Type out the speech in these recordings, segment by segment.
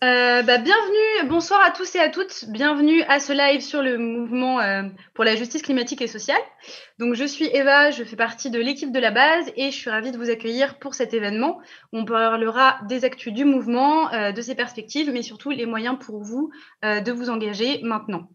Bienvenue, bonsoir à tous et à toutes. Bienvenue à ce live sur le mouvement pour la justice climatique et sociale. Donc, je suis Eva, je fais partie de l'équipe de la base et je suis ravie de vous accueillir pour cet événement où on parlera des actus du mouvement, de ses perspectives, mais surtout les moyens pour vous de vous engager maintenant.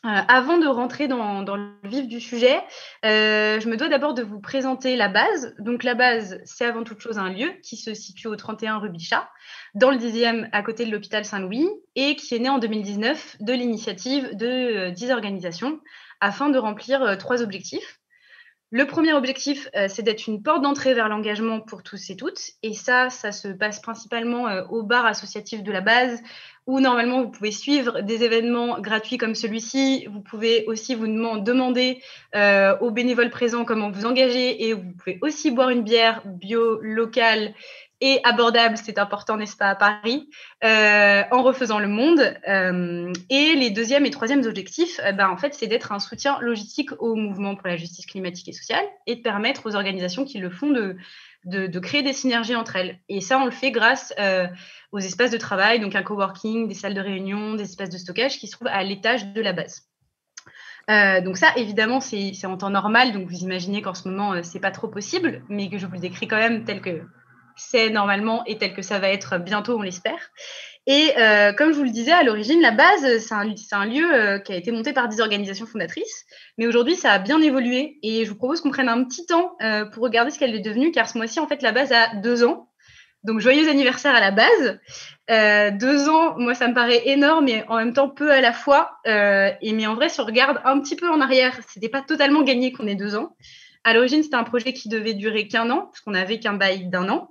Avant de rentrer dans le vif du sujet, je me dois d'abord de vous présenter la base. Donc la base, c'est avant toute chose un lieu qui se situe au 31 rue Bichat, dans le 10e à côté de l'hôpital Saint-Louis, et qui est né en 2019 de l'initiative de 10 organisations afin de remplir 3 objectifs. Le premier objectif, c'est d'être une porte d'entrée vers l'engagement pour tous et toutes. Et ça se passe principalement au bar associatif de la base, où normalement vous pouvez suivre des événements gratuits comme celui-ci. Vous pouvez aussi vous demander aux bénévoles présents comment vous engager, et vous pouvez aussi boire une bière bio, locale et abordable, c'est important, n'est-ce pas, à Paris, en refaisant le monde. Et les deuxième et troisième objectifs, en fait, c'est d'être un soutien logistique au mouvement pour la justice climatique et sociale et de permettre aux organisations qui le font de créer des synergies entre elles. Et ça, on le fait grâce aux espaces de travail, donc un coworking, des salles de réunion, des espaces de stockage qui se trouvent à l'étage de la base. Donc ça, évidemment, c'est en temps normal, donc vous imaginez qu'en ce moment, c'est pas trop possible, mais que je vous le décris quand même tel que c'est normalement et tel que ça va être bientôt, on l'espère. Et comme je vous le disais, à l'origine, la base, c'est un lieu qui a été monté par 10 organisations fondatrices, mais aujourd'hui, ça a bien évolué et je vous propose qu'on prenne un petit temps pour regarder ce qu'elle est devenue, car ce mois-ci, en fait, la base a 2 ans. Donc, joyeux anniversaire à la base. 2 ans, moi, ça me paraît énorme et en même temps peu à la fois. Mais en vrai, si on regarde un petit peu en arrière, c'était pas totalement gagné qu'on ait 2 ans. À l'origine, c'était un projet qui devait durer qu'1 an, parce qu'on n'avait qu'un bail d'1 an.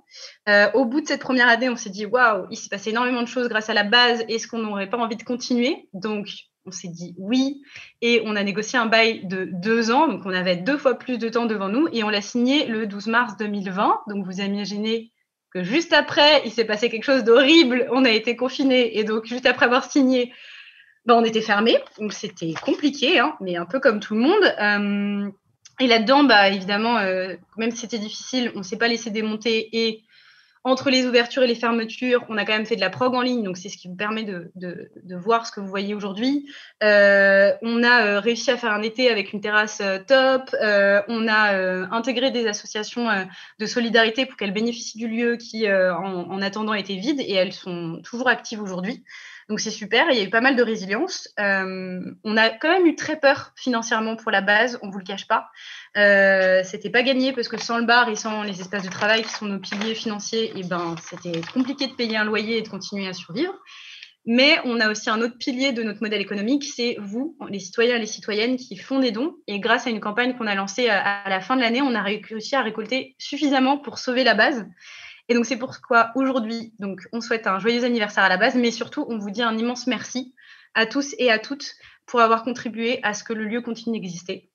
Au bout de cette première année, on s'est dit, waouh, il s'est passé énormément de choses grâce à la base. Est-ce qu'on n'aurait pas envie de continuer? Donc, on s'est dit oui. Et on a négocié un bail de 2 ans. Donc, on avait 2 fois plus de temps devant nous. Et on l'a signé le 12 mars 2020. Donc, vous imaginez que juste après, il s'est passé quelque chose d'horrible. On a été confinés. Et donc, juste après avoir signé, on était fermés. Donc, c'était compliqué, hein, mais un peu comme tout le monde. Et là-dedans, évidemment, même si c'était difficile, on ne s'est pas laissé démonter. Et entre les ouvertures et les fermetures, on a quand même fait de la prog en ligne, donc c'est ce qui vous permet de voir ce que vous voyez aujourd'hui. On a réussi à faire un été avec une terrasse top. On a intégré des associations de solidarité pour qu'elles bénéficient du lieu qui, en attendant, était vide, et elles sont toujours actives aujourd'hui. Donc c'est super, il y a eu pas mal de résilience. On a quand même eu très peur financièrement pour la base, on ne vous le cache pas. C'était pas gagné parce que sans le bar et sans les espaces de travail qui sont nos piliers financiers, c'était compliqué de payer un loyer et de continuer à survivre. Mais on a aussi un autre pilier de notre modèle économique, c'est vous, les citoyens et les citoyennes qui font des dons. Et grâce à une campagne qu'on a lancée à la fin de l'année, on a réussi à récolter suffisamment pour sauver la base. Et donc, c'est pourquoi aujourd'hui, donc, on souhaite un joyeux anniversaire à la base, mais surtout, on vous dit un immense merci à tous et à toutes pour avoir contribué à ce que le lieu continue d'exister.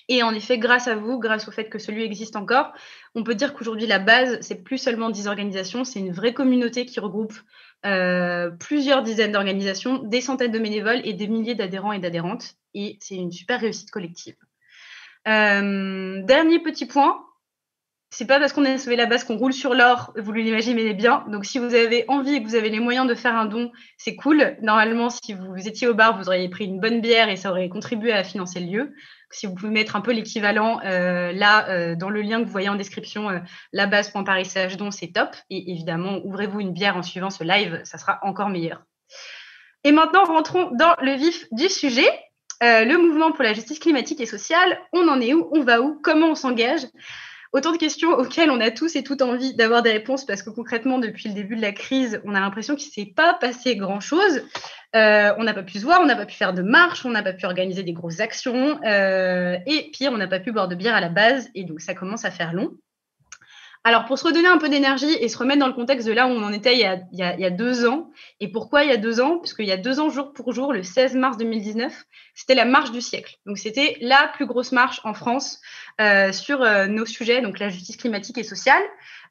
Et en effet, grâce à vous, grâce au fait que ce lieu existe encore, on peut dire qu'aujourd'hui, la base, c'est plus seulement 10 organisations, c'est une vraie communauté qui regroupe plusieurs dizaines d'organisations, des centaines de bénévoles et des milliers d'adhérents et d'adhérentes. Et c'est une super réussite collective. Dernier petit point, c'est pas parce qu'on a sauvé la base qu'on roule sur l'or, vous l'imaginez bien. Donc, si vous avez envie et que vous avez les moyens de faire un don, c'est cool. Normalement, si vous étiez au bar, vous auriez pris une bonne bière et ça aurait contribué à financer le lieu. Si vous pouvez mettre un peu l'équivalent dans le lien que vous voyez en description, labase.paris/don, c'est top. Et évidemment, ouvrez-vous une bière en suivant ce live, ça sera encore meilleur. Et maintenant, rentrons dans le vif du sujet. Le mouvement pour la justice climatique et sociale, on en est où? On va où? Comment on s'engage? Autant de questions auxquelles on a tous et toutes envie d'avoir des réponses, parce que concrètement, depuis le début de la crise, on a l'impression qu'il ne s'est pas passé grand-chose. On n'a pas pu se voir, on n'a pas pu faire de marche, on n'a pas pu organiser des grosses actions, et pire, on n'a pas pu boire de bière à la base, et donc ça commence à faire long. Alors, pour se redonner un peu d'énergie et se remettre dans le contexte de là où on en était il y a 2 ans, et pourquoi il y a 2 ans? Parce qu'il y a 2 ans, jour pour jour, le 16 mars 2019, c'était la marche du siècle. Donc, c'était la plus grosse marche en France sur nos sujets, donc la justice climatique et sociale.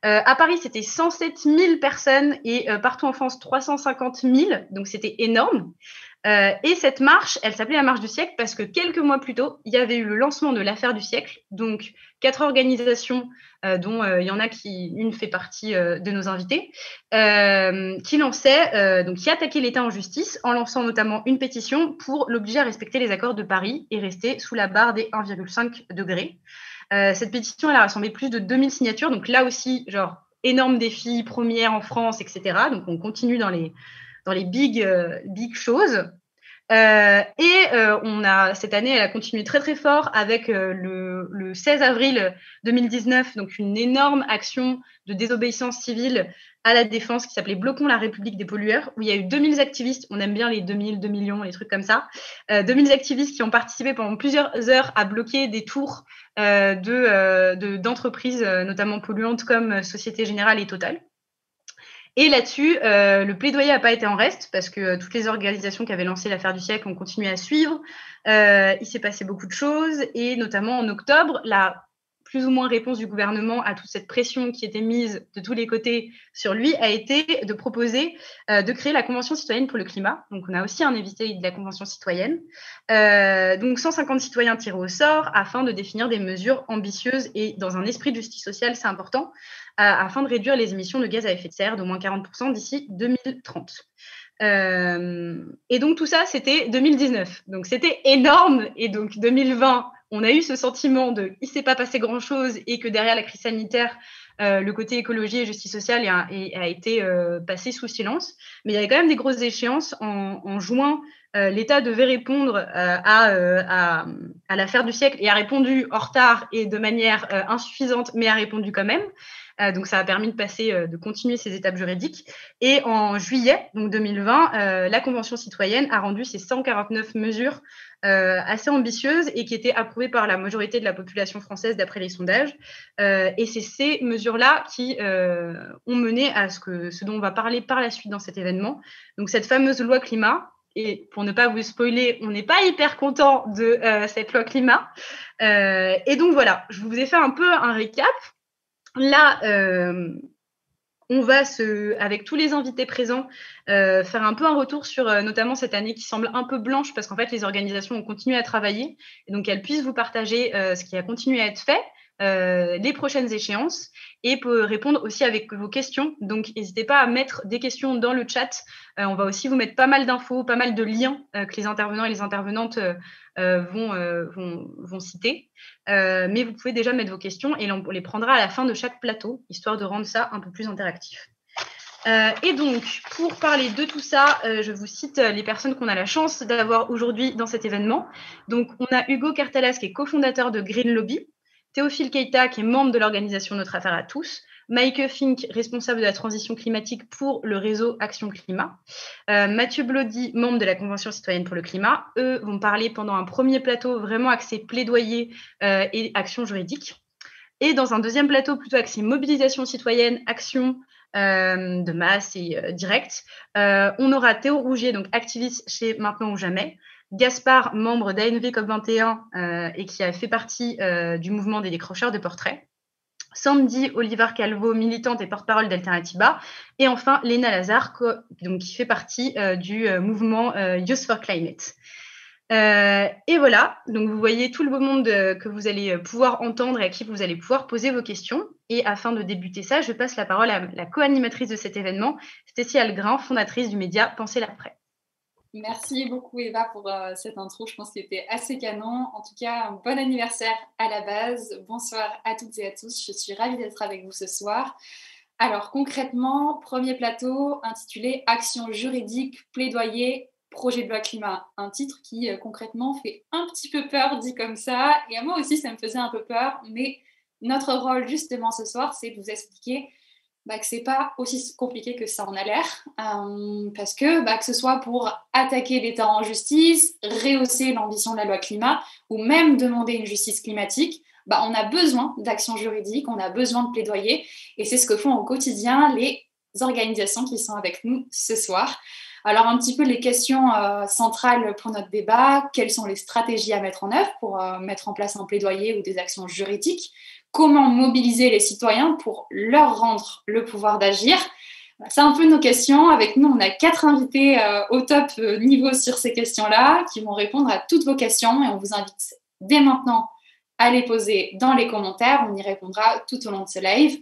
À Paris, c'était 107 000 personnes et partout en France, 350 000, donc c'était énorme. Et cette marche, elle s'appelait la marche du siècle parce que quelques mois plus tôt, il y avait eu le lancement de l'affaire du siècle. Donc, 4 organisations, dont il y en a une fait partie de nos invités, qui lançaient, donc qui attaquaient l'État en justice en lançant notamment une pétition pour l'obliger à respecter les accords de Paris et rester sous la barre des 1,5 degrés. Cette pétition, elle a rassemblé plus de 2000 signatures. Donc là aussi, genre, énorme défi, première en France, etc. Donc on continue dans les big choses. Cette année, elle a continué très très fort avec le 16 avril 2019, donc une énorme action de désobéissance civile à la défense qui s'appelait Bloquons la République des pollueurs, où il y a eu 2000 activistes, on aime bien les 2000, 2 millions, les trucs comme ça, 2000 activistes qui ont participé pendant plusieurs heures à bloquer des tours d'entreprises, notamment polluantes comme Société Générale et Total. Et là-dessus, le plaidoyer n'a pas été en reste parce que toutes les organisations qui avaient lancé l'affaire du siècle ont continué à suivre. Il s'est passé beaucoup de choses et notamment en octobre, la plus ou moins réponse du gouvernement à toute cette pression qui était mise de tous les côtés sur lui a été de proposer de créer la Convention citoyenne pour le climat. Donc, on a aussi un invité de la Convention citoyenne. Donc, 150 citoyens tirés au sort afin de définir des mesures ambitieuses et dans un esprit de justice sociale, c'est important, afin de réduire les émissions de gaz à effet de serre d'au moins 40% d'ici 2030. Et donc, tout ça, c'était 2019. Donc, c'était énorme. Et donc, 2020, on a eu ce sentiment de « il ne s'est pas passé grand-chose » et que derrière la crise sanitaire, le côté écologie et justice sociale a été passé sous silence. Mais il y avait quand même des grosses échéances. En juin, l'État devait répondre à l'affaire du siècle et a répondu en retard et de manière insuffisante, mais a répondu quand même. Donc, ça a permis de continuer ces étapes juridiques. Et en juillet, donc 2020, la Convention citoyenne a rendu ses 149 mesures assez ambitieuses et qui étaient approuvées par la majorité de la population française d'après les sondages. Et c'est ces mesures-là qui ont mené à ce dont on va parler par la suite dans cet événement. Donc, cette fameuse loi climat. Et pour ne pas vous spoiler, on n'est pas hyper content de cette loi climat. Et donc, voilà, je vous ai fait un peu un récap. Là, on va, avec tous les invités présents, faire un peu un retour sur notamment cette année qui semble un peu blanche parce qu'en fait, les organisations ont continué à travailler et donc elles puissent vous partager ce qui a continué à être fait, les prochaines échéances et peut répondre aussi avec vos questions. Donc, n'hésitez pas à mettre des questions dans le chat. On va aussi vous mettre pas mal d'infos, pas mal de liens que les intervenants et les intervenantes vont citer. Mais vous pouvez déjà mettre vos questions et on les prendra à la fin de chaque plateau, histoire de rendre ça un peu plus interactif. Et donc, pour parler de tout ça, je vous cite les personnes qu'on a la chance d'avoir aujourd'hui dans cet événement. Donc, on a Hugo Cartalas, qui est cofondateur de Green Lobby, Théophile Keita, qui est membre de l'organisation Notre Affaire à tous, Maïke Fink, responsable de la transition climatique pour le réseau Action Climat, Mathieu Blody, membre de la Convention citoyenne pour le climat. Eux vont parler pendant un premier plateau vraiment axé plaidoyer et action juridique. Et dans un deuxième plateau plutôt axé mobilisation citoyenne, action de masse et directe, on aura Théo Rougier, donc activiste chez Maintenant ou Jamais, Gaspard, membre d'ANV COP21 et qui a fait partie du mouvement des décrocheurs de portraits, Sandy Olivar Calvo, militante et porte-parole d'Alternativa, et enfin Léna Lazare, qui fait partie du mouvement Youth for Climate. Et voilà, donc vous voyez tout le beau monde que vous allez pouvoir entendre et à qui vous allez pouvoir poser vos questions. Et afin de débuter ça, je passe la parole à la co-animatrice de cet événement, Stécie Algrin, fondatrice du média Penser l'après. Merci beaucoup Eva pour cette intro, je pense qu'elle était assez canon. En tout cas, un bon anniversaire à la base. Bonsoir à toutes et à tous, je suis ravie d'être avec vous ce soir. Alors concrètement, premier plateau intitulé Action juridique, plaidoyer, projet de loi climat. Un titre qui concrètement fait un petit peu peur dit comme ça, et à moi aussi ça me faisait un peu peur, mais notre rôle justement ce soir, c'est de vous expliquer que c'est pas aussi compliqué que ça en a l'air, parce que ce soit pour attaquer l'État en justice, rehausser l'ambition de la loi climat, ou même demander une justice climatique, on a besoin d'actions juridiques, on a besoin de plaidoyer, et c'est ce que font au quotidien les organisations qui sont avec nous ce soir. Alors un petit peu les questions centrales pour notre débat: quelles sont les stratégies à mettre en œuvre pour mettre en place un plaidoyer ou des actions juridiques? Comment mobiliser les citoyens pour leur rendre le pouvoir d'agir? C'est un peu nos questions. Avec nous, on a 4 invités au top niveau sur ces questions-là qui vont répondre à toutes vos questions et on vous invite dès maintenant à les poser dans les commentaires. On y répondra tout au long de ce live.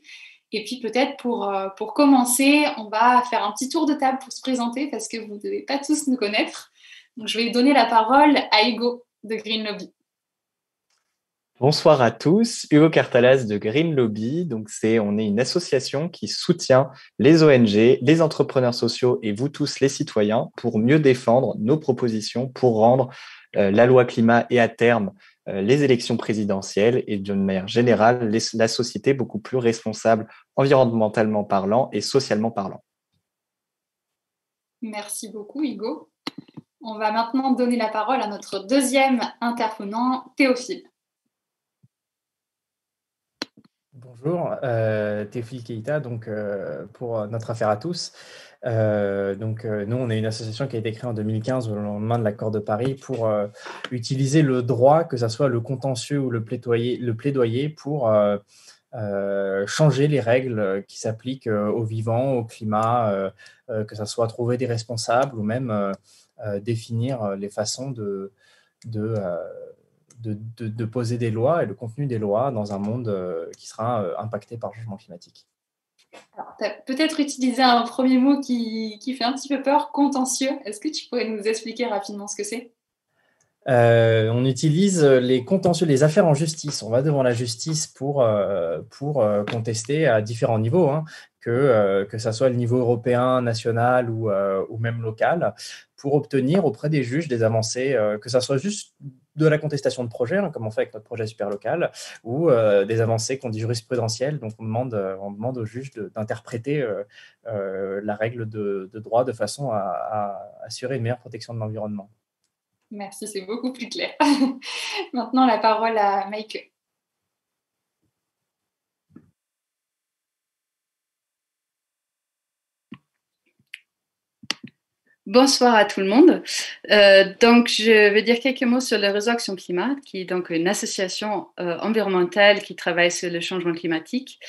Et puis peut-être pour commencer, on va faire un petit tour de table pour se présenter parce que vous ne devez pas tous nous connaître. Donc, je vais donner la parole à Hugo de Green Lobby. Bonsoir à tous, Hugo Cartalas de Green Lobby. Donc on est une association qui soutient les ONG, les entrepreneurs sociaux et vous tous les citoyens pour mieux défendre nos propositions pour rendre la loi climat et à terme les élections présidentielles et d'une manière générale la société beaucoup plus responsable environnementalement parlant et socialement parlant. Merci beaucoup Hugo. On va maintenant donner la parole à notre deuxième intervenant, Théophile. Bonjour, Théophile Keïta, pour notre affaire à tous. Nous, on est une association qui a été créée en 2015 au lendemain de l'accord de Paris pour utiliser le droit, que ce soit le contentieux ou le plaidoyer pour changer les règles qui s'appliquent aux vivants, au climat, que ce soit trouver des responsables ou même définir les façons de poser des lois et le contenu des lois dans un monde qui sera impacté par le changement climatique. Alors, tu as peut-être utilisé un premier mot qui fait un petit peu peur, contentieux. Est-ce que tu pourrais nous expliquer rapidement ce que c'est ? On utilise les contentieux, les affaires en justice. On va devant la justice pour contester à différents niveaux, que ça soit le niveau européen, national ou même local, pour obtenir auprès des juges des avancées, que ça soit juste de la contestation de projet, comme on fait avec notre projet super local, ou des avancées qu'on dit jurisprudentielles. Donc, on demande aux juges d'interpréter la règle de droit de façon à assurer une meilleure protection de l'environnement. Merci, c'est beaucoup plus clair. Maintenant, la parole à Maïke. Bonsoir à tout le monde. Donc, je vais dire quelques mots sur le réseau Action Climat, qui est donc une association environnementale qui travaille sur le changement climatique.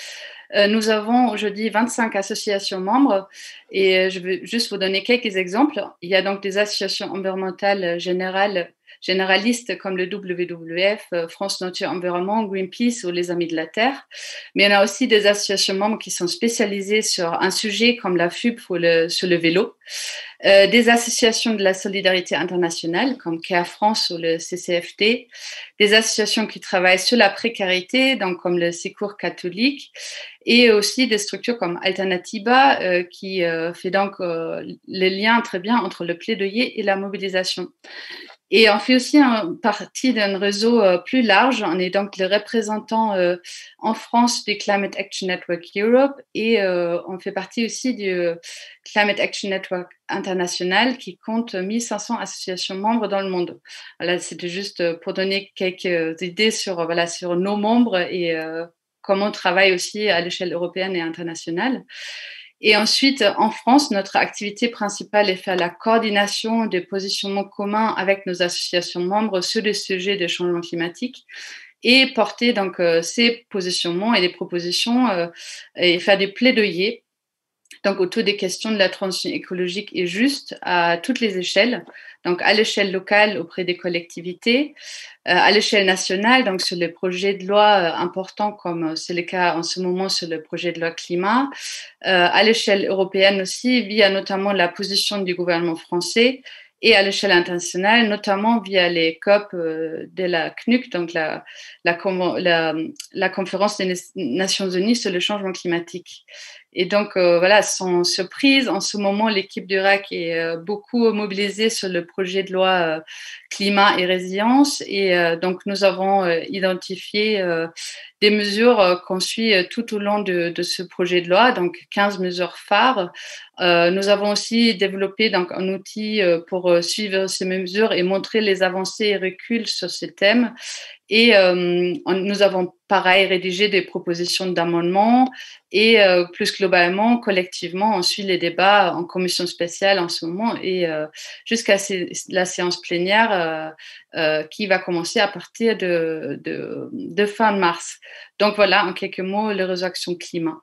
Nous avons aujourd'hui 25 associations membres et je vais juste vous donner quelques exemples. Il y a donc des associations environnementales généralistes comme le WWF, France Nature Environnement, Greenpeace ou les Amis de la Terre. Mais il y en a aussi des associations membres qui sont spécialisées sur un sujet comme la FUP sur le vélo. Des associations de la solidarité internationale comme CARE France ou le CCFD, des associations qui travaillent sur la précarité, donc comme le Secours catholique, et aussi des structures comme Alternativa qui fait donc le lien très bien entre le plaidoyer et la mobilisation. Et on fait aussi partie d'un réseau plus large. On est donc le représentant en France du Climate Action Network Europe et on fait partie aussi du Climate Action Network International qui compte 1500 associations membres dans le monde. Voilà, c'était juste pour donner quelques idées sur nos membres et comment on travaille aussi à l'échelle européenne et internationale. Et ensuite, en France, notre activité principale est faire la coordination des positionnements communs avec nos associations membres sur les sujets de changement climatique et porter donc ces positionnements et des propositions et faire des plaidoyers donc autour des questions de la transition écologique et juste à toutes les échelles, donc à l'échelle locale auprès des collectivités, à l'échelle nationale, donc sur les projets de loi importants comme c'est le cas en ce moment sur le projet de loi climat, à l'échelle européenne aussi via notamment la position du gouvernement français et à l'échelle internationale, notamment via les COP de la CNUC, donc la conférence des Nations Unies sur le changement climatique. Et donc, sans surprise, en ce moment, l'équipe du RAC est beaucoup mobilisée sur le projet de loi climat et résilience. Et donc, nous avons identifié des mesures qu'on suit tout au long de ce projet de loi, donc 15 mesures phares. Nous avons aussi développé donc, un outil pour suivre ces mesures et montrer les avancées et reculs sur ces thèmes. Et nous avons pareil rédigé des propositions d'amendements et plus globalement, collectivement, on suit les débats en commission spéciale en ce moment et jusqu'à la séance plénière qui va commencer à partir de fin mars. Donc voilà, en quelques mots, le réseau Action Climat.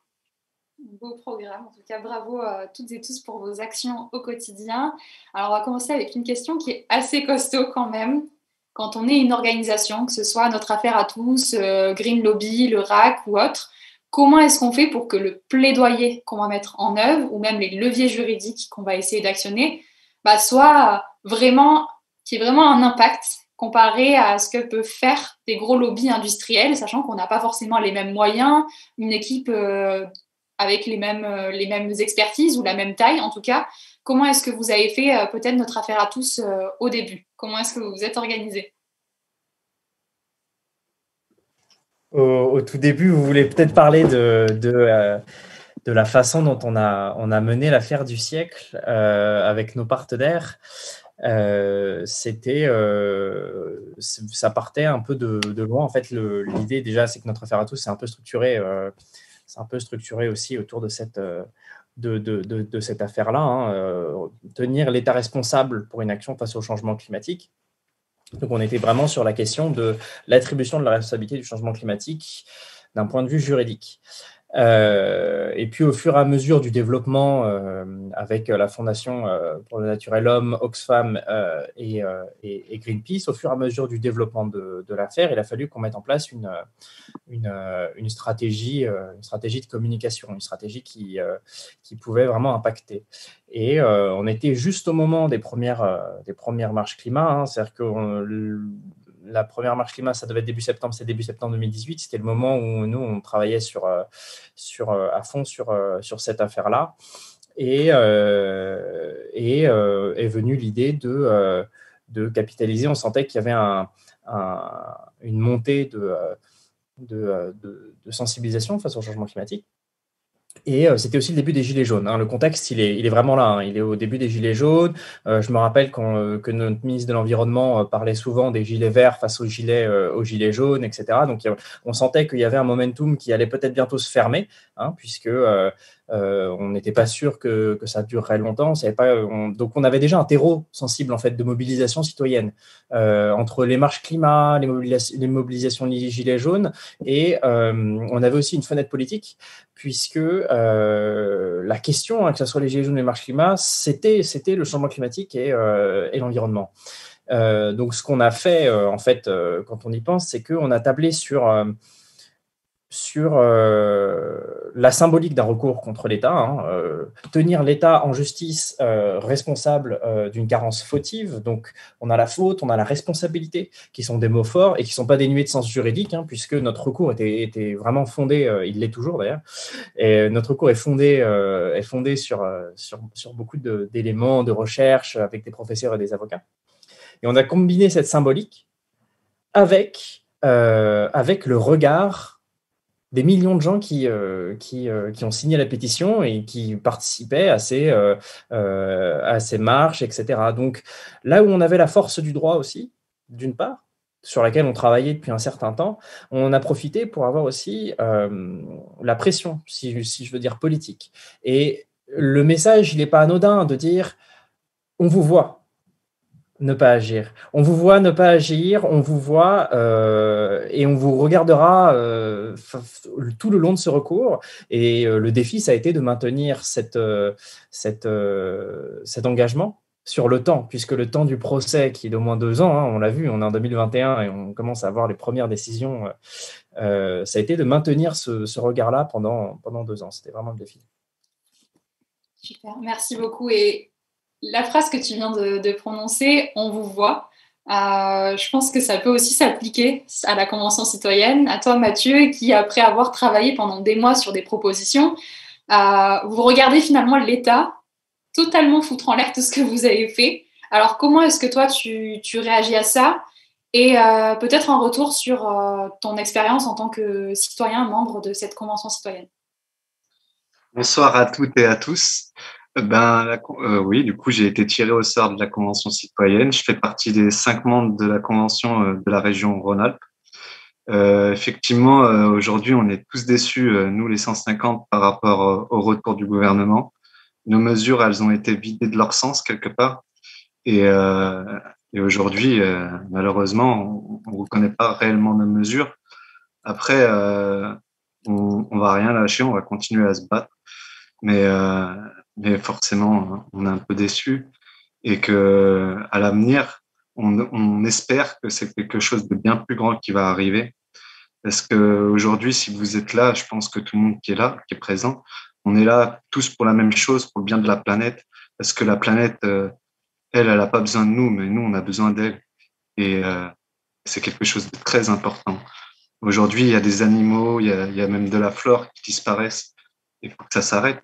Beau programme. En tout cas, bravo à toutes et tous pour vos actions au quotidien. Alors, on va commencer avec une question qui est assez costaud quand même. Quand on est une organisation, que ce soit notre affaire à tous, Green Lobby, le RAC ou autre, comment est-ce qu'on fait pour que le plaidoyer qu'on va mettre en œuvre ou même les leviers juridiques qu'on va essayer d'actionner soit vraiment, qu'il y ait vraiment un impact comparé à ce que peuvent faire des gros lobbies industriels, sachant qu'on n'a pas forcément les mêmes moyens, une équipe avec les mêmes expertises ou la même taille en tout cas. Comment est-ce que vous avez fait peut-être notre affaire à tous au début? Comment est-ce que vous vous êtes organisé? Au tout début, vous voulez peut-être parler de la façon dont on a mené l'affaire du siècle avec nos partenaires. Ça partait un peu de loin. En fait, l'idée déjà, c'est que notre affaire à tous, c'est un peu structuré aussi autour de cette affaire-là, hein, tenir l'État responsable pour une action face au changement climatique. Donc, on était vraiment sur la question de l'attribution de la responsabilité du changement climatique d'un point de vue juridique. Et puis, au fur et à mesure du développement avec la Fondation pour le Nature et l'Homme, Oxfam et Greenpeace, au fur et à mesure du développement de l'affaire, il a fallu qu'on mette en place une stratégie de communication, une stratégie qui pouvait vraiment impacter. Et on était juste au moment des premières marches climat, hein, c'est-à-dire que la première marche climat, ça devait être début septembre 2018. C'était le moment où nous, on travaillait à fond sur cette affaire-là. Et est venue l'idée de capitaliser. On sentait qu'il y avait une montée de sensibilisation face au changement climatique. Et c'était aussi le début des Gilets jaunes, hein. Le contexte, il est vraiment là, hein. Il est au début des Gilets jaunes. Je me rappelle que notre ministre de l'Environnement parlait souvent des Gilets verts face aux gilets jaunes, etc. Donc, on sentait qu'il y avait un momentum qui allait peut-être bientôt se fermer, hein, puisque on n'était pas sûr que ça durerait longtemps. Donc, on avait déjà un terreau sensible en fait, de mobilisation citoyenne entre les marches climat, les mobilisations des Gilets jaunes. Et on avait aussi une fenêtre politique, puisque la question, hein, que ce soit les Gilets jaunes ou les marches climat, c'était le changement climatique et l'environnement. Donc, ce qu'on a fait, en fait, quand on y pense, c'est qu'on a tablé sur la symbolique d'un recours contre l'État, hein, tenir l'État en justice responsable d'une carence fautive. Donc, on a la faute, on a la responsabilité, qui sont des mots forts et qui ne sont pas dénués de sens juridique, hein, puisque notre recours était vraiment fondé, il l'est toujours d'ailleurs, et notre recours est fondé sur beaucoup d'éléments de recherche avec des professeurs et des avocats. Et on a combiné cette symbolique avec le regard des millions de gens qui ont signé la pétition et qui participaient à ces marches, etc. Donc, là où on avait la force du droit aussi, d'une part, sur laquelle on travaillait depuis un certain temps, on a profité pour avoir aussi la pression, si je veux dire politique. Et le message, il n'est pas anodin de dire « on vous voit ». Ne pas agir. On vous voit ne pas agir, on vous voit et on vous regardera tout le long de ce recours. Et le défi, ça a été de maintenir cet engagement sur le temps, puisque le temps du procès, qui est d'au moins 2 ans, hein, on l'a vu, on est en 2021 et on commence à avoir les premières décisions, ça a été de maintenir ce regard-là pendant 2 ans. C'était vraiment le défi. Super, merci beaucoup. Et la phrase que tu viens de prononcer, on vous voit, je pense que ça peut aussi s'appliquer à la Convention citoyenne. À toi, Mathieu, qui, après avoir travaillé pendant des mois sur des propositions, vous regardez finalement l'État totalement foutre en l'air tout ce que vous avez fait. Alors, comment est-ce que toi, tu réagis à ça? Et peut-être un retour sur ton expérience en tant que citoyen membre de cette Convention citoyenne. Bonsoir à toutes et à tous. Oui, du coup, j'ai été tiré au sort de la Convention citoyenne. Je fais partie des 5 membres de la Convention de la région Rhône-Alpes. Effectivement, aujourd'hui, on est tous déçus, nous les 150, par rapport au retour du gouvernement. Nos mesures, elles ont été vidées de leur sens quelque part. Et aujourd'hui, malheureusement, on ne reconnaît pas réellement nos mesures. Après, on va rien lâcher, on va continuer à se battre. Mais forcément, on est un peu déçus et que à l'avenir, on espère que c'est quelque chose de bien plus grand qui va arriver. Parce qu'aujourd'hui, si vous êtes là, je pense que tout le monde qui est là, qui est présent, on est là tous pour la même chose, pour le bien de la planète. Parce que la planète, elle n'a pas besoin de nous, mais nous, on a besoin d'elle. Et c'est quelque chose de très important. Aujourd'hui, il y a des animaux, il y a même de la flore qui disparaissent. Il faut que ça s'arrête.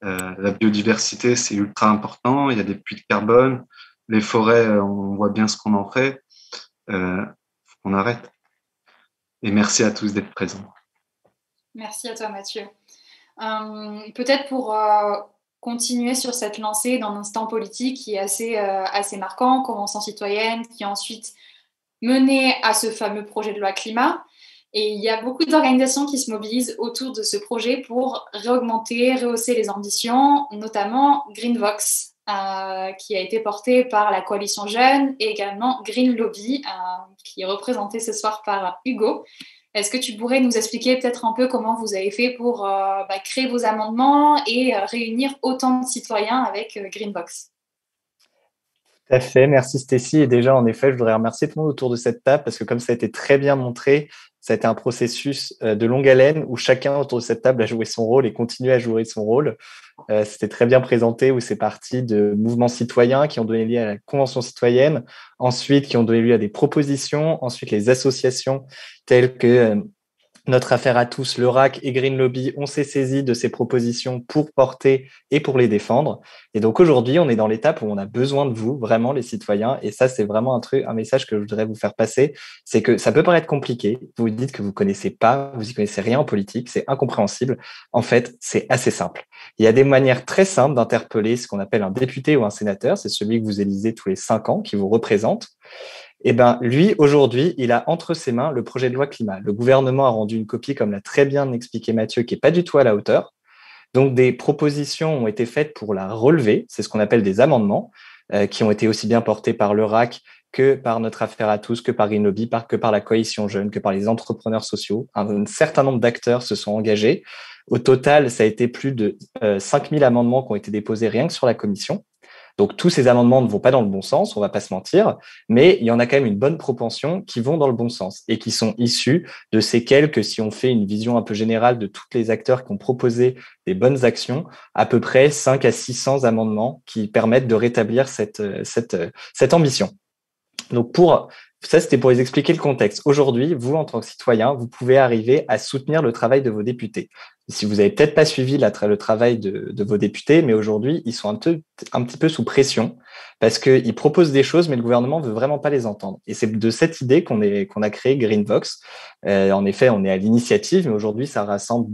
La biodiversité, c'est ultra important. Il y a des puits de carbone. Les forêts, on voit bien ce qu'on en fait. Faut qu'on arrête. Et merci à tous d'être présents. Merci à toi, Mathieu. Peut-être pour continuer sur cette lancée d'un instant politique qui est assez marquant, Convention citoyenne, qui a ensuite mené à ce fameux projet de loi climat. Et il y a beaucoup d'organisations qui se mobilisent autour de ce projet pour rehausser les ambitions, notamment Greenvox, qui a été porté par la Coalition Jeunes, et également Green Lobby, qui est représenté ce soir par Hugo. Est-ce que tu pourrais nous expliquer peut-être un peu comment vous avez fait pour créer vos amendements et réunir autant de citoyens avec Greenvox? Tout à fait, merci Stécie. Et déjà, en effet, je voudrais remercier tout le monde autour de cette table parce que comme ça a été très bien montré, ça a été un processus de longue haleine où chacun autour de cette table a joué son rôle et continue à jouer son rôle. C'était très bien présenté où c'est parti de mouvements citoyens qui ont donné lieu à la Convention citoyenne, ensuite qui ont donné lieu à des propositions, ensuite les associations telles que notre affaire à tous, le RAC et Green Lobby, on s'est saisi de ces propositions pour porter et pour les défendre. Et donc aujourd'hui, on est dans l'étape où on a besoin de vous, vraiment les citoyens. Et ça, c'est vraiment un message que je voudrais vous faire passer. C'est que ça peut paraître compliqué. Vous vous dites que vous connaissez pas, vous y connaissez rien en politique, c'est incompréhensible. En fait, c'est assez simple. Il y a des manières très simples d'interpeller ce qu'on appelle un député ou un sénateur. C'est celui que vous élisez tous les 5 ans, qui vous représente. Eh ben, lui, aujourd'hui, il a entre ses mains le projet de loi climat. Le gouvernement a rendu une copie, comme l'a très bien expliqué Mathieu, qui n'est pas du tout à la hauteur. Donc, des propositions ont été faites pour la relever. C'est ce qu'on appelle des amendements, qui ont été aussi bien portés par le RAC que par notre affaire à tous, que par Green Lobby, que par la Coalition Jeunes, que par les entrepreneurs sociaux. Un certain nombre d'acteurs se sont engagés. Au total, ça a été plus de 5000 amendements qui ont été déposés rien que sur la commission. Donc, tous ces amendements ne vont pas dans le bon sens, on ne va pas se mentir, mais il y en a quand même une bonne propension qui vont dans le bon sens et qui sont issus de ces quelques, si on fait une vision un peu générale de tous les acteurs qui ont proposé des bonnes actions, à peu près 5 à 600 amendements qui permettent de rétablir cette ambition. Donc, ça, c'était pour les expliquer le contexte. Aujourd'hui, vous, en tant que citoyen, vous pouvez arriver à soutenir le travail de vos députés. Si vous n'avez peut-être pas suivi le travail de vos députés, mais aujourd'hui, ils sont un petit peu sous pression parce qu'ils proposent des choses, mais le gouvernement ne veut vraiment pas les entendre. Et c'est de cette idée qu'on a créé Greenvox. En effet, on est à l'initiative, mais aujourd'hui, ça rassemble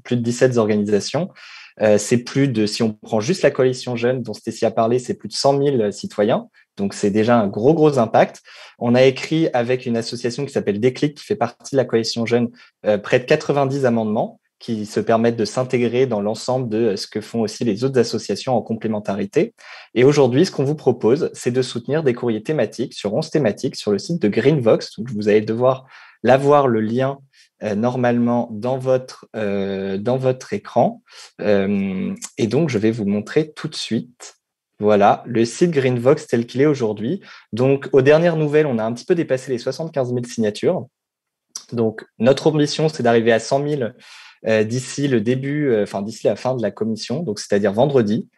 plus de 17 organisations. Si on prend juste la Coalition Jeunes, dont Stécie a parlé, c'est plus de 100 000 citoyens. Donc, c'est déjà un gros impact. On a écrit avec une association qui s'appelle Déclic, qui fait partie de la Coalition Jeunes, près de 90 amendements qui se permettent de s'intégrer dans l'ensemble de ce que font aussi les autres associations en complémentarité. Et aujourd'hui, ce qu'on vous propose, c'est de soutenir des courriers thématiques sur 11 thématiques sur le site de Greenvox. Donc, vous allez devoir l'avoir le lien normalement dans votre écran. Et donc, je vais vous montrer tout de suite. Voilà, le site Greenvox tel qu'il est aujourd'hui. Donc, aux dernières nouvelles, on a un petit peu dépassé les 75 000 signatures. Donc, notre ambition, c'est d'arriver à 100 000 d'ici d'ici la fin de la commission, donc c'est-à-dire vendredi.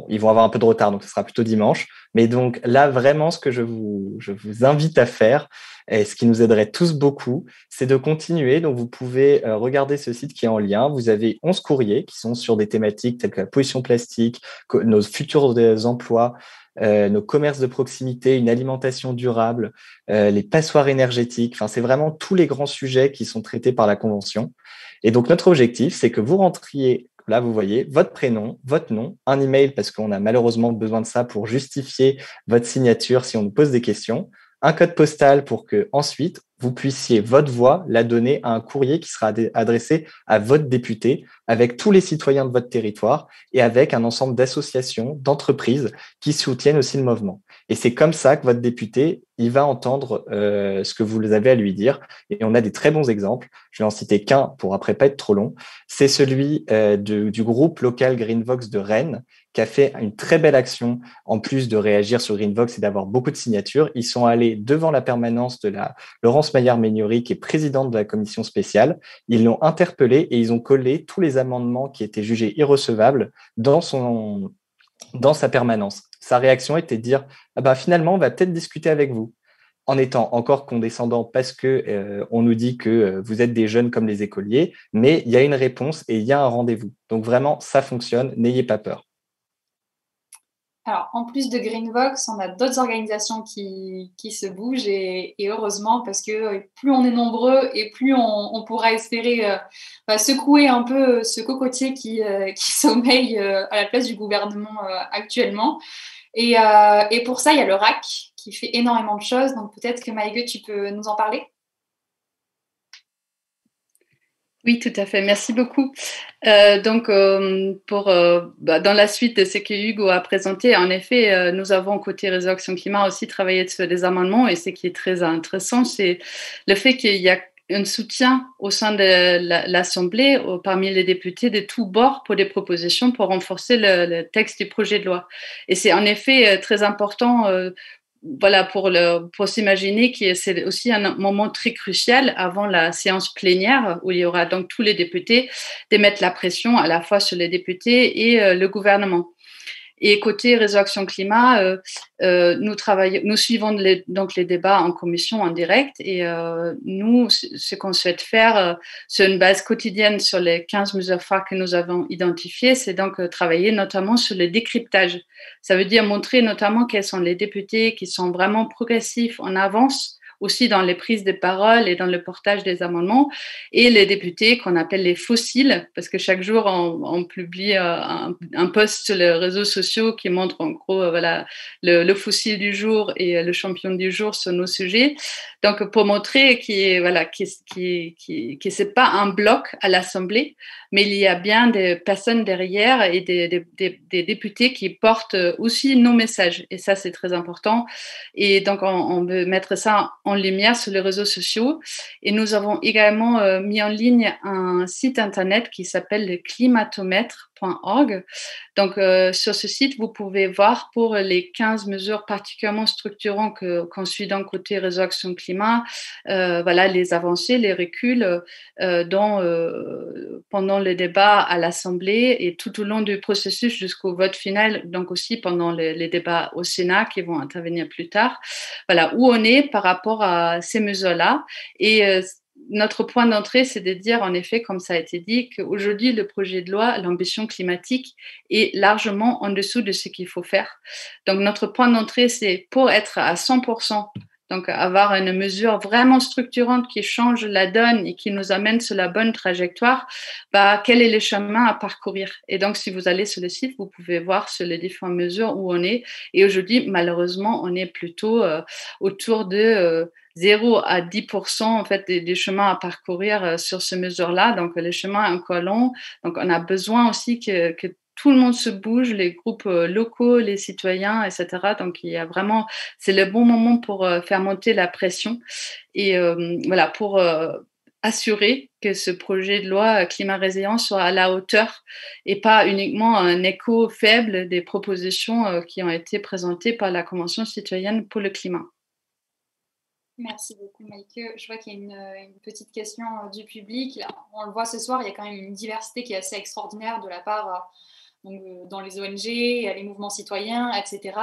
Ils vont avoir un peu de retard, donc ce sera plutôt dimanche. Mais donc là, vraiment, ce que je vous invite à faire, et ce qui nous aiderait tous beaucoup, c'est de continuer. Donc, vous pouvez regarder ce site qui est en lien. Vous avez 11 courriers qui sont sur des thématiques telles que la pollution plastique, nos futurs emplois, nos commerces de proximité, une alimentation durable, les passoires énergétiques. Enfin, c'est vraiment tous les grands sujets qui sont traités par la Convention. Et donc, notre objectif, c'est que vous rentriez, là, vous voyez, votre prénom, votre nom, un email, parce qu'on a malheureusement besoin de ça pour justifier votre signature si on nous pose des questions, un code postal pour que ensuite vous puissiez, votre voix, la donner à un courrier qui sera adressé à votre député, avec tous les citoyens de votre territoire et avec un ensemble d'associations, d'entreprises qui soutiennent aussi le mouvement. Et c'est comme ça que votre député, il va entendre ce que vous avez à lui dire. Et on a des très bons exemples. Je vais en citer qu'un pour après pas être trop long. C'est celui du groupe local Greenvox de Rennes, qui a fait une très belle action, en plus de réagir sur Greenvox et d'avoir beaucoup de signatures. Ils sont allés devant la permanence de la Laurence Maillard-Méniori, qui est présidente de la commission spéciale. Ils l'ont interpellé et ils ont collé tous les amendements qui étaient jugés irrecevables dans sa permanence. Sa réaction était de dire finalement, on va peut-être discuter avec vous, en étant encore condescendant parce que on nous dit que vous êtes des jeunes comme les écoliers, mais il y a une réponse et il y a un rendez-vous. Donc vraiment, ça fonctionne, n'ayez pas peur. Alors, en plus de Greenvox, on a d'autres organisations qui se bougent et heureusement parce que plus on est nombreux et plus on pourra espérer secouer un peu ce cocotier qui sommeille à la place du gouvernement actuellement. Et pour ça, il y a le RAC qui fait énormément de choses. Donc, peut-être que Maïgue, tu peux nous en parler? Oui, tout à fait. Merci beaucoup. Dans la suite de ce que Hugo a présenté, en effet, nous avons côté Réseau Action Climat aussi travaillé sur des amendements et ce qui est très intéressant, c'est le fait qu'il y a un soutien au sein de l'Assemblée parmi les députés de tous bords pour des propositions pour renforcer le texte du projet de loi. Et c'est en effet très important pour s'imaginer que c'est aussi un moment très crucial avant la séance plénière où il y aura donc tous les députés de mettre la pression à la fois sur les députés et le gouvernement. Et côté Réseau Action Climat, nous suivons donc les débats en commission en direct et nous, ce qu'on souhaite faire sur une base quotidienne sur les 15 mesures phares que nous avons identifiées, c'est donc travailler notamment sur le décryptage. Ça veut dire montrer notamment quels sont les députés qui sont vraiment progressifs en avance aussi dans les prises de parole et dans le portage des amendements, et les députés qu'on appelle les fossiles, parce que chaque jour, on publie un post sur les réseaux sociaux qui montre en gros le fossile du jour et le champion du jour sur nos sujets. Donc, pour montrer que c'est pas un bloc à l'Assemblée, mais il y a bien des personnes derrière et des députés qui portent aussi nos messages. Et ça, c'est très important. Et donc, on veut mettre ça en lumière sur les réseaux sociaux. Et nous avons également mis en ligne un site internet qui s'appelle le climatomètre.org. Donc, sur ce site, vous pouvez voir pour les 15 mesures particulièrement structurantes qu'on suit d'un côté Réseau Action Climat, les avancées, les reculs pendant le débat à l'Assemblée et tout au long du processus jusqu'au vote final, donc aussi pendant les débats au Sénat qui vont intervenir plus tard. Voilà, où on est par rapport à ces mesures-là. Et notre point d'entrée, c'est de dire, en effet, comme ça a été dit, qu'aujourd'hui, le projet de loi, l'ambition climatique est largement en dessous de ce qu'il faut faire. Donc, notre point d'entrée, c'est pour être à 100%, donc avoir une mesure vraiment structurante qui change la donne et qui nous amène sur la bonne trajectoire, quel est le chemin à parcourir? Et donc, si vous allez sur le site, vous pouvez voir sur les différentes mesures où on est. Et aujourd'hui, malheureusement, on est plutôt autour de 0 à 10% en fait des chemins à parcourir sur ces mesures-là. Donc, le chemin est encore long. Donc, on a besoin aussi que tout le monde se bouge, les groupes locaux, les citoyens, etc. Donc, il y a vraiment, c'est le bon moment pour faire monter la pression et pour assurer que ce projet de loi climat résilient soit à la hauteur et pas uniquement un écho faible des propositions qui ont été présentées par la Convention citoyenne pour le climat. Merci beaucoup, Maïke. Je vois qu'il y a une petite question du public. On le voit ce soir, il y a quand même une diversité qui est assez extraordinaire de la part dans les ONG, les mouvements citoyens, etc.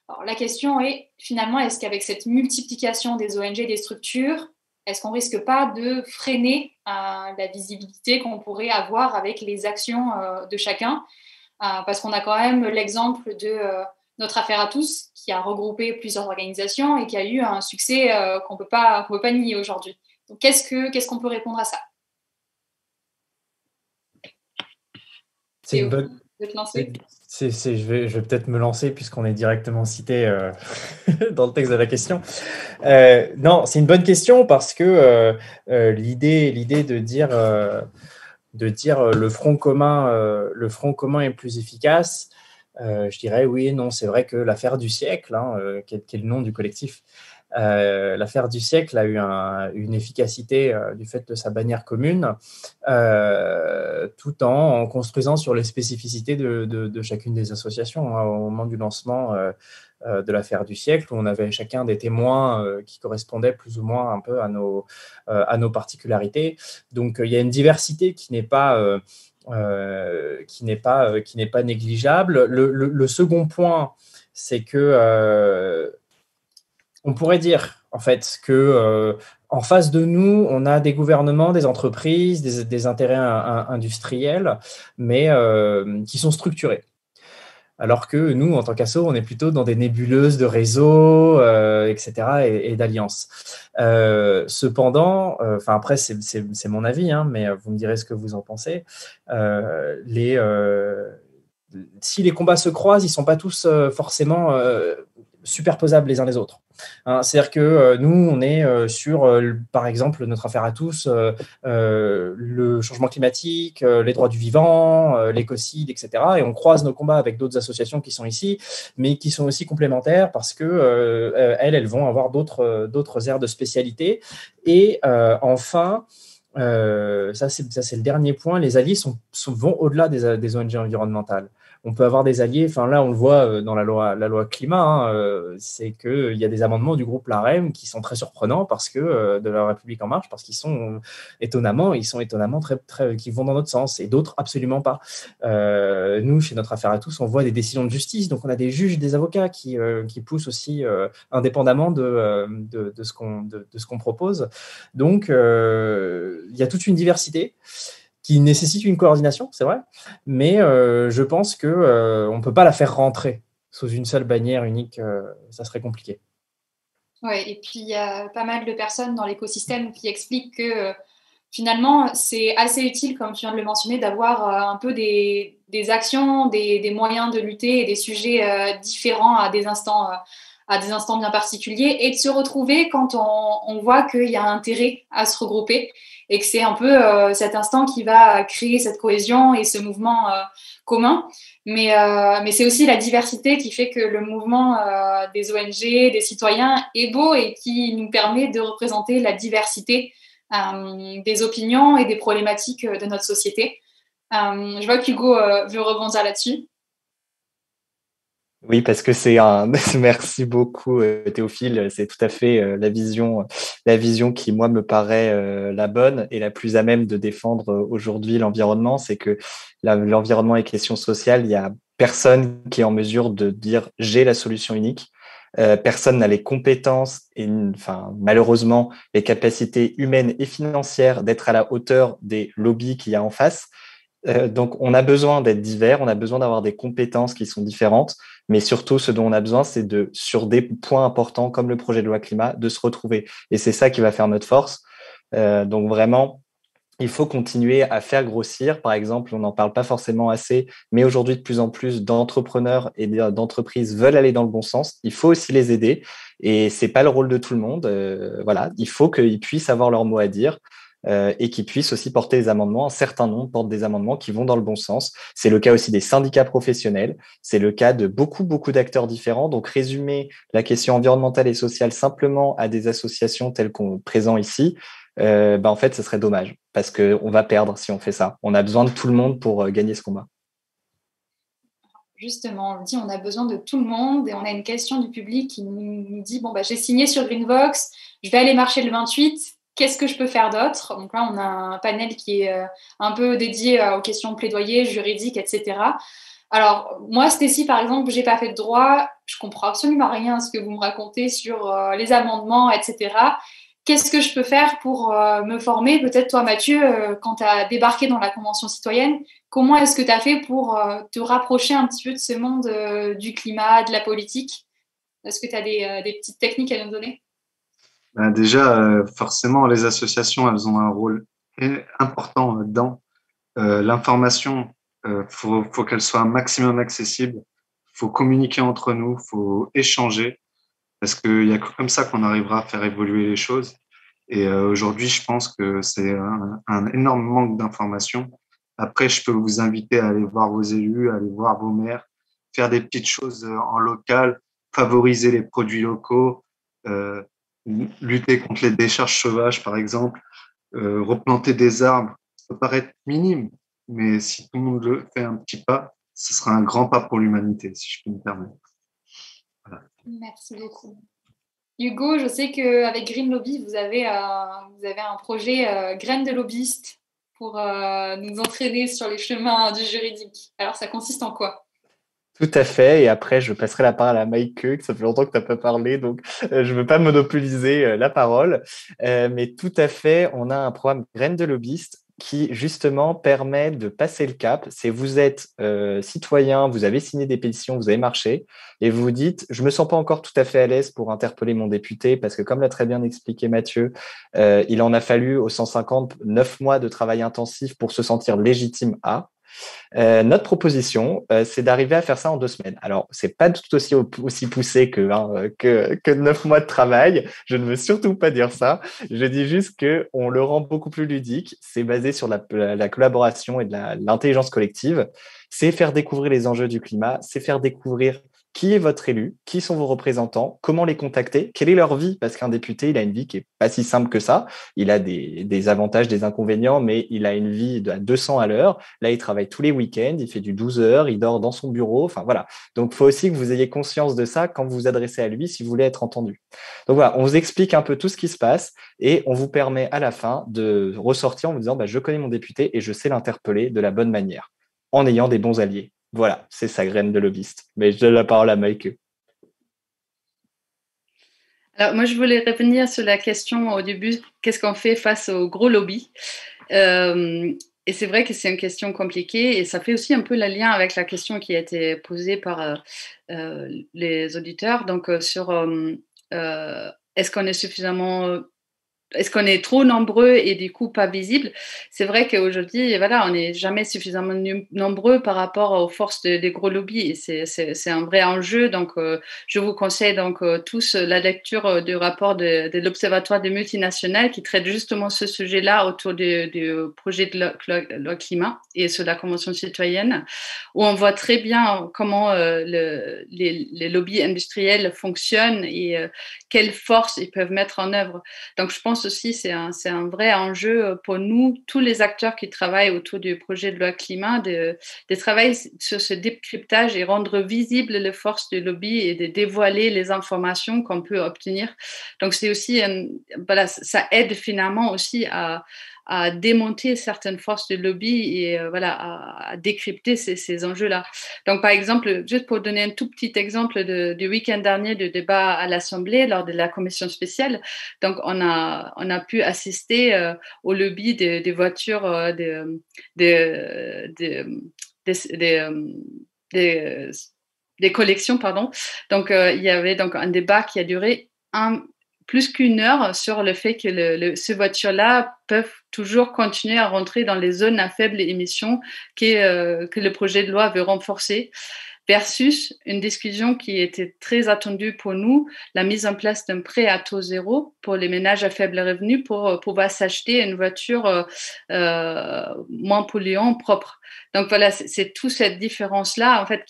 Alors, la question est, finalement, est-ce qu'avec cette multiplication des ONG, des structures, est-ce qu'on ne risque pas de freiner la visibilité qu'on pourrait avoir avec les actions de chacun parce qu'on a quand même l'exemple de notre affaire à tous qui a regroupé plusieurs organisations et qui a eu un succès qu'on peut pas nier aujourd'hui. Donc, qu'est-ce qu'on peut répondre à ça? C'est une bonne... de te lancer? Je vais peut-être me lancer puisqu'on est directement cité dans le texte de la question. Non, c'est une bonne question parce que l'idée de dire le front commun est plus efficace, je dirais oui et non. C'est vrai que l'affaire du siècle, qui est le nom du collectif, l'affaire du siècle a eu une efficacité du fait de sa bannière commune, tout en construisant sur les spécificités de chacune des associations. Au moment du lancement de l'affaire du siècle, où on avait chacun des témoins qui correspondaient plus ou moins un peu à nos particularités. Donc, il y a une diversité qui n'est pas négligeable. Le second point, c'est que on pourrait dire en fait que en face de nous, on a des gouvernements, des entreprises, des intérêts industriels, mais qui sont structurés. Alors que nous, en tant qu'asso, on est plutôt dans des nébuleuses de réseaux, etc., et d'alliances. Cependant, après, c'est mon avis, mais vous me direz ce que vous en pensez. Si les combats se croisent, ils ne sont pas tous forcément superposables les uns les autres. C'est-à-dire que nous, on est sur, par exemple, notre affaire à tous, le changement climatique, les droits du vivant, l'écocide, etc. Et on croise nos combats avec d'autres associations qui sont ici, mais qui sont aussi complémentaires parce que elles vont avoir d'autres aires de spécialité. Et enfin, ça c'est le dernier point, les alliés vont au-delà des ONG environnementales. On peut avoir des alliés, là on le voit dans la loi climat, c'est qu'il y a des amendements du groupe LAREM qui sont très surprenants parce que de la République en marche, parce qu'ils sont étonnamment très, qui vont dans notre sens, et d'autres absolument pas. Nous, chez notre affaire à tous, on voit des décisions de justice, donc on a des juges, des avocats qui poussent aussi indépendamment de ce qu'on propose. Donc il y a toute une diversité qui nécessite une coordination, c'est vrai, mais je pense qu'on ne peut pas la faire rentrer sous une seule bannière unique, ça serait compliqué. Oui, et puis il y a pas mal de personnes dans l'écosystème qui expliquent que finalement, c'est assez utile, comme tu viens de le mentionner, d'avoir un peu des actions, des moyens de lutter et des sujets différents à des instants bien particuliers, et de se retrouver quand on voit qu'il y a intérêt à se regrouper et que c'est un peu cet instant qui va créer cette cohésion et ce mouvement commun. Mais c'est aussi la diversité qui fait que le mouvement des ONG, des citoyens est beau et qui nous permet de représenter la diversité des opinions et des problématiques de notre société. Je vois qu'Hugo veut rebondir là-dessus. Oui, parce que merci beaucoup Théophile, c'est tout à fait la vision qui moi me paraît la bonne et la plus à même de défendre aujourd'hui l'environnement, c'est que l'environnement est question sociale, il y a personne qui est en mesure de dire j'ai la solution unique. Personne n'a les compétences et malheureusement les capacités humaines et financières d'être à la hauteur des lobbies qu'il y a en face. Donc, on a besoin d'être divers, on a besoin d'avoir des compétences qui sont différentes, mais surtout, ce dont on a besoin, c'est sur des points importants comme le projet de loi climat, de se retrouver. Et c'est ça qui va faire notre force. Donc, vraiment, il faut continuer à faire grossir. Par exemple, on n'en parle pas forcément assez, mais aujourd'hui, de plus en plus d'entrepreneurs et d'entreprises veulent aller dans le bon sens. Il faut aussi les aider. Et c'est pas le rôle de tout le monde. Voilà, il faut qu'ils puissent avoir leur mot à dire. Et qui puissent aussi porter des amendements. Un certain nombre portent des amendements qui vont dans le bon sens. C'est le cas aussi des syndicats professionnels. C'est le cas de beaucoup d'acteurs différents. Donc, résumer la question environnementale et sociale simplement à des associations telles qu'on est présent ici, en fait, ce serait dommage parce qu'on va perdre si on fait ça. On a besoin de tout le monde pour gagner ce combat. Justement, on dit on a besoin de tout le monde et on a une question du public qui nous dit j'ai signé sur Greenvox, je vais aller marcher le 28. Qu'est-ce que je peux faire d'autre? Donc là, on a un panel qui est un peu dédié aux questions de plaidoyer, juridiques, etc. Alors, moi, Stécie, par exemple, j'ai pas fait de droit. Je comprends absolument rien à ce que vous me racontez sur les amendements, etc. Qu'est-ce que je peux faire pour me former? Peut-être toi, Mathieu, quand tu as débarqué dans la Convention citoyenne, comment est-ce que tu as fait pour te rapprocher un petit peu de ce monde du climat, de la politique? Est-ce que tu as des petites techniques à nous donner? Déjà, forcément, les associations, elles ont un rôle important là-dedans. L'information faut qu'elle soit un maximum accessible. Faut communiquer entre nous, faut échanger, parce qu'il y a que comme ça qu'on arrivera à faire évoluer les choses. Et aujourd'hui, je pense que c'est un énorme manque d'informations. Après, je peux vous inviter à aller voir vos élus, à aller voir vos maires, faire des petites choses en local, favoriser les produits locaux, euh, lutter contre les décharges sauvages, par exemple, replanter des arbres. Ça peut paraître minime, mais si tout le monde le fait un petit pas, ce sera un grand pas pour l'humanité, si je peux me permettre. Voilà. Merci beaucoup. Hugo, je sais qu'avec Green Lobby, vous avez un projet graines de lobbyistes pour nous entraîner sur les chemins du juridique. Alors, ça consiste en quoi? Tout à fait. Et après, je passerai la parole à Maïke, que ça fait longtemps que tu n'as pas parlé, donc je ne veux pas monopoliser la parole. Mais tout à fait, on a un programme Graines de lobbyistes qui, justement, permet de passer le cap. C'est vous êtes citoyen, vous avez signé des pétitions, vous avez marché, et vous vous dites, je ne me sens pas encore tout à fait à l'aise pour interpeller mon député, parce que comme l'a très bien expliqué Mathieu, il en a fallu aux 150 9 mois de travail intensif pour se sentir légitime à. Notre proposition, c'est d'arriver à faire ça en 2 semaines. Alors, c'est pas tout aussi poussé que 9 mois de travail. Je ne veux surtout pas dire ça. Je dis juste qu'on le rend beaucoup plus ludique. C'est basé sur la collaboration et de l'intelligence collective. C'est faire découvrir les enjeux du climat. C'est faire découvrir qui est votre élu, qui sont vos représentants, comment les contacter, quelle est leur vie, parce qu'un député, il a une vie qui est pas si simple que ça. Il a des avantages, des inconvénients, mais il a une vie à 200 à l'heure. Là, il travaille tous les week-ends, il fait du 12 heures, il dort dans son bureau. Enfin, voilà. Donc, il faut aussi que vous ayez conscience de ça quand vous vous adressez à lui, si vous voulez être entendu. Donc, voilà, on vous explique un peu tout ce qui se passe et on vous permet à la fin de ressortir en vous disant, je connais mon député et je sais l'interpeller de la bonne manière, en ayant des bons alliés. Voilà, c'est sa graine de lobbyiste. Mais je donne la parole à Maïke. Alors, moi, je voulais revenir sur la question au début, qu'est-ce qu'on fait face aux gros lobbies? Et c'est vrai que c'est une question compliquée et ça fait aussi un peu le lien avec la question qui a été posée par les auditeurs. Donc, sur est-ce qu'on est suffisamment... Est-ce qu'on est trop nombreux et du coup pas visible? C'est vrai qu'aujourd'hui, voilà, on n'est jamais suffisamment nombreux par rapport aux forces des gros lobbies. Et c'est un vrai enjeu. Donc, je vous conseille donc tous la lecture du rapport de l'Observatoire des multinationales qui traite justement ce sujet-là autour du projet de loi climat et sur la Convention citoyenne, où on voit très bien comment les lobbies industriels fonctionnent et quelles forces ils peuvent mettre en œuvre. Donc, je pense aussi c'est un vrai enjeu pour nous, tous les acteurs qui travaillent autour du projet de loi climat, de travailler sur ce décryptage et rendre visibles les forces du lobby et de dévoiler les informations qu'on peut obtenir. Donc, c'est aussi, voilà, ça aide finalement aussi à démonter certaines forces du lobby et voilà, à décrypter ces enjeux-là. Donc, par exemple, juste pour donner un tout petit exemple du week-end dernier de débat à l'Assemblée lors de la commission spéciale, donc on a pu assister au lobby des voitures des collections, pardon. Donc, il y avait donc un débat qui a duré plus qu'1 heure sur le fait que ces voitures-là peuvent toujours continuer à rentrer dans les zones à faible émission que le projet de loi veut renforcer, versus une discussion qui était très attendue pour nous, la mise en place d'un prêt à taux zéro pour les ménages à faible revenu pour pouvoir s'acheter une voiture moins polluante, propre. Donc voilà, c'est toute cette différence-là en fait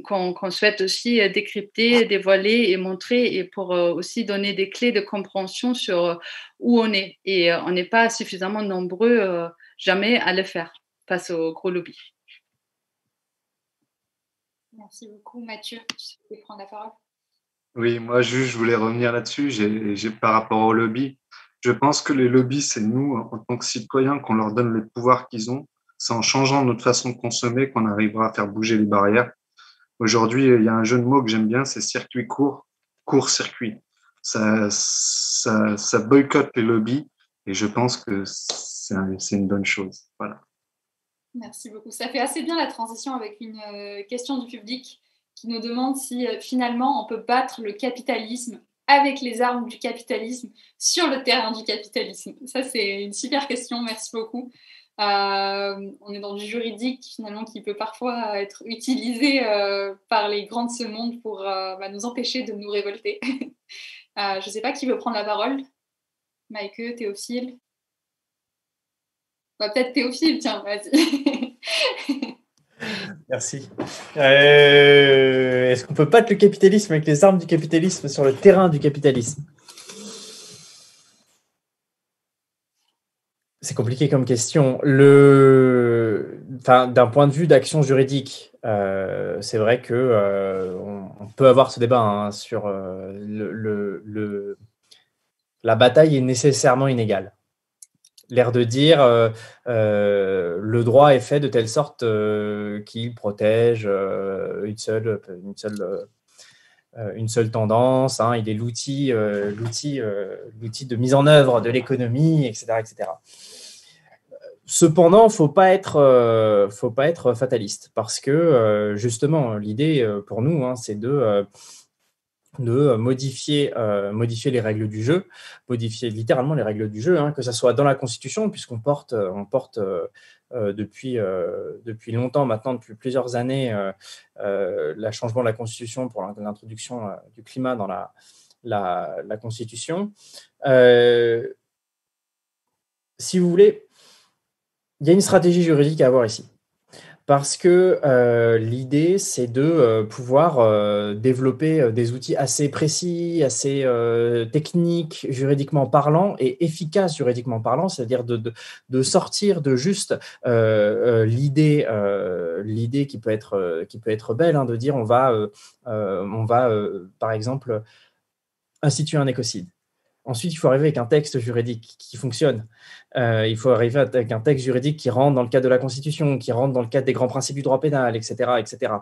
qu'on souhaite aussi décrypter, dévoiler et montrer et pour aussi donner des clés de compréhension sur où on est. Et on n'est pas suffisamment nombreux jamais à le faire face aux gros lobbies. Merci beaucoup, Mathieu. Tu peux prendre la parole. Oui, moi, je voulais revenir là-dessus. Par rapport aux lobbies, je pense que les lobbies, c'est nous, en tant que citoyens, qu'on leur donne les pouvoirs qu'ils ont. C'est en changeant notre façon de consommer qu'on arrivera à faire bouger les barrières. Aujourd'hui, il y a un jeu de mots que j'aime bien, c'est circuit court, court-circuit. Ça boycotte les lobbies et je pense que c'est une bonne chose. Voilà. Merci beaucoup. Ça fait assez bien la transition avec une question du public qui nous demande si finalement on peut battre le capitalisme avec les armes du capitalisme sur le terrain du capitalisme. Ça, c'est une super question. Merci beaucoup. On est dans du juridique finalement qui peut parfois être utilisé par les grands de ce monde pour nous empêcher de nous révolter. Je ne sais pas qui veut prendre la parole. Maïke, Théophile. Peut-être Théophile, tiens, vas-y. Merci. Est-ce qu'on peut battre le capitalisme avec les armes du capitalisme sur le terrain du capitalisme? C'est compliqué comme question. D'un point de vue d'action juridique, c'est vrai que on peut avoir ce débat sur la bataille est nécessairement inégale. L'air de dire le droit est fait de telle sorte qu'il protège une seule tendance, il est l'outil de mise en œuvre de l'économie, etc., etc. Cependant, faut pas être fataliste parce que justement, l'idée pour nous, c'est de modifier les règles du jeu, modifier littéralement les règles du jeu, que ce soit dans la Constitution, puisqu'on porte depuis longtemps maintenant, depuis plusieurs années, le changement de la Constitution pour l'introduction du climat dans la Constitution. Si vous voulez, il y a une stratégie juridique à avoir ici. Parce que l'idée, c'est de pouvoir développer des outils assez précis, assez techniques, juridiquement parlant, et efficaces juridiquement parlant, c'est-à-dire de sortir de juste l'idée qui peut être belle, de dire on va par exemple, instituer un écocide. Ensuite, il faut arriver avec un texte juridique qui fonctionne. Il faut arriver avec un texte juridique qui rentre dans le cadre de la Constitution, qui rentre dans le cadre des grands principes du droit pénal, etc., etc.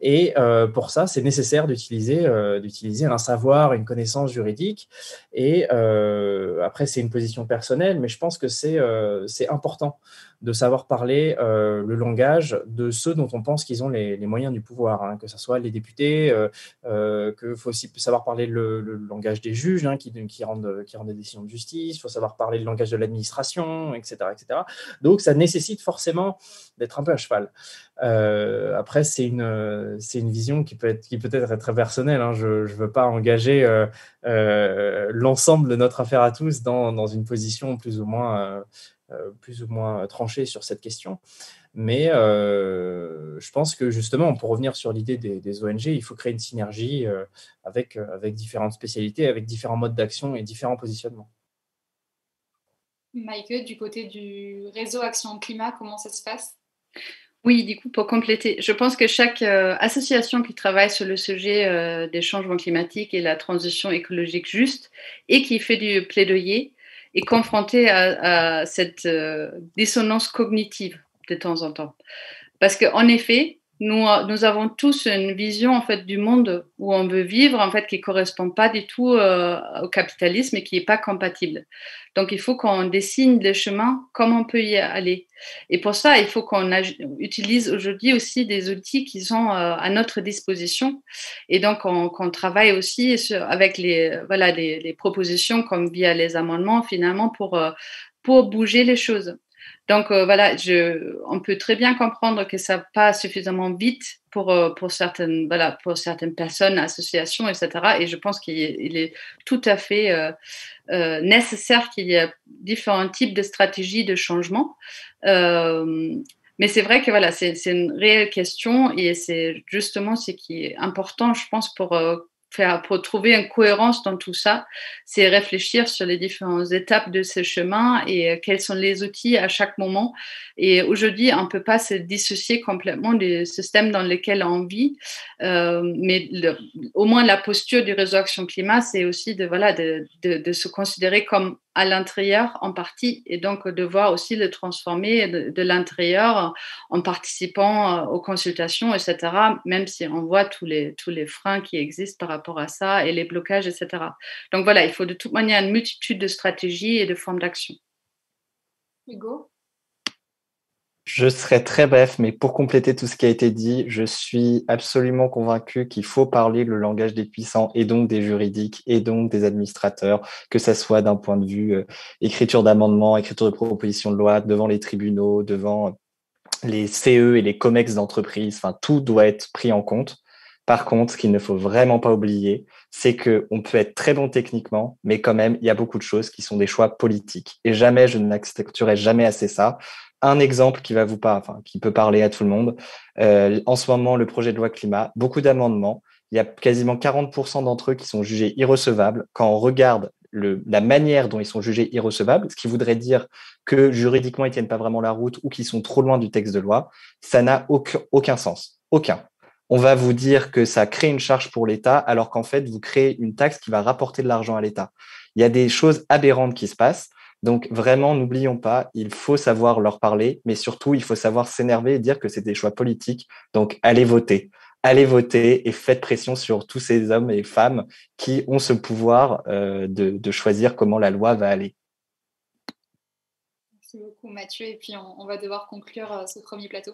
Et pour ça, c'est nécessaire d'utiliser un savoir, une connaissance juridique. Et après, c'est une position personnelle, mais je pense que c'est important de savoir parler le langage de ceux dont on pense qu'ils ont les moyens du pouvoir, que ce soit les députés, qu'il faut aussi savoir parler le langage des juges qui rendent des décisions de justice, il faut savoir parler le langage de l'administration, etc., etc. Donc, ça nécessite forcément d'être un peu à cheval. Après, c'est une vision qui peut être très personnelle. Je ne veux pas engager l'ensemble de notre affaire à tous dans une position plus ou moins tranchée sur cette question. Mais je pense que justement, pour revenir sur l'idée des ONG, il faut créer une synergie avec différentes spécialités, avec différents modes d'action et différents positionnements. Maïke, du côté du réseau Action Climat, comment ça se passe? Oui, du coup, pour compléter, je pense que chaque association qui travaille sur le sujet des changements climatiques et la transition écologique juste et qui fait du plaidoyer est confrontée à cette dissonance cognitive de temps en temps. Parce qu'en effet, nous avons tous une vision en fait, du monde où on veut vivre en fait, qui ne correspond pas du tout au capitalisme et qui n'est pas compatible. Donc, il faut qu'on dessine le chemin, comment on peut y aller. Et pour ça, il faut qu'on utilise aujourd'hui aussi des outils qui sont à notre disposition. Et donc, qu'on travaille aussi avec les propositions comme via les amendements, finalement, pour bouger les choses. Donc, on peut très bien comprendre que ça passe suffisamment vite pour certaines personnes, associations, etc. Et je pense qu'il est tout à fait nécessaire qu'il y ait différents types de stratégies de changement. Mais c'est vrai que c'est une réelle question et c'est justement ce qui est important, je pense, pour trouver une cohérence dans tout ça, c'est réfléchir sur les différentes étapes de ce chemin et quels sont les outils à chaque moment. Et aujourd'hui, on ne peut pas se dissocier complètement du système dans lequel on vit, mais au moins la posture du réseau Action Climat, c'est aussi de se considérer comme à l'intérieur en partie et donc de voir aussi le transformer de l'intérieur en participant aux consultations, etc., même si on voit tous les freins qui existent par rapport à ça et les blocages, etc. Donc voilà, il faut de toute manière une multitude de stratégies et de formes d'action. Hugo ? Je serai très bref, mais pour compléter tout ce qui a été dit, je suis absolument convaincu qu'il faut parler le langage des puissants et donc des juridiques et donc des administrateurs, que ça soit d'un point de vue écriture d'amendements, écriture de propositions de loi, devant les tribunaux, devant les CE et les COMEX d'entreprise, enfin, tout doit être pris en compte. Par contre, ce qu'il ne faut vraiment pas oublier, c'est qu'on peut être très bon techniquement, mais quand même, il y a beaucoup de choses qui sont des choix politiques. Et jamais, je n'accepterai jamais assez ça. Un exemple qui va vous parler, enfin, qui peut parler à tout le monde. En ce moment, le projet de loi climat, beaucoup d'amendements. Il y a quasiment 40% d'entre eux qui sont jugés irrecevables. Quand on regarde la manière dont ils sont jugés irrecevables, ce qui voudrait dire que juridiquement, ils tiennent pas vraiment la route ou qu'ils sont trop loin du texte de loi, ça n'a aucun sens. Aucun. On va vous dire que ça crée une charge pour l'État, alors qu'en fait, vous créez une taxe qui va rapporter de l'argent à l'État. Il y a des choses aberrantes qui se passent. Donc, vraiment, n'oublions pas, il faut savoir leur parler, mais surtout, il faut savoir s'énerver et dire que c'est des choix politiques. Donc, allez voter. Allez voter et faites pression sur tous ces hommes et femmes qui ont ce pouvoir de choisir comment la loi va aller. Merci beaucoup, Mathieu. Et puis, on va devoir conclure ce premier plateau.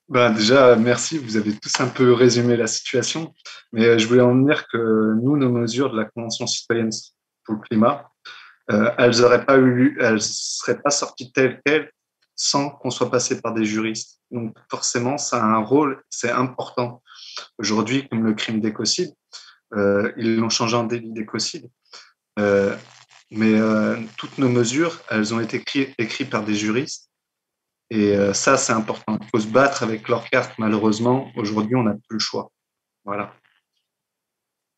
Déjà, merci. Vous avez tous un peu résumé la situation. Mais je voulais en venir que nous, nos mesures de la Convention citoyenne pour le climat, elles ne seraient pas sorties telles quelles sans qu'on soit passé par des juristes. Donc, forcément, ça a un rôle, c'est important. Aujourd'hui, comme le crime d'écocide, ils l'ont changé en délit d'écocide. Mais toutes nos mesures, elles ont été écrites par des juristes. Et ça, c'est important. Il faut se battre avec leurs cartes. Malheureusement, aujourd'hui, on n'a plus le choix. Voilà.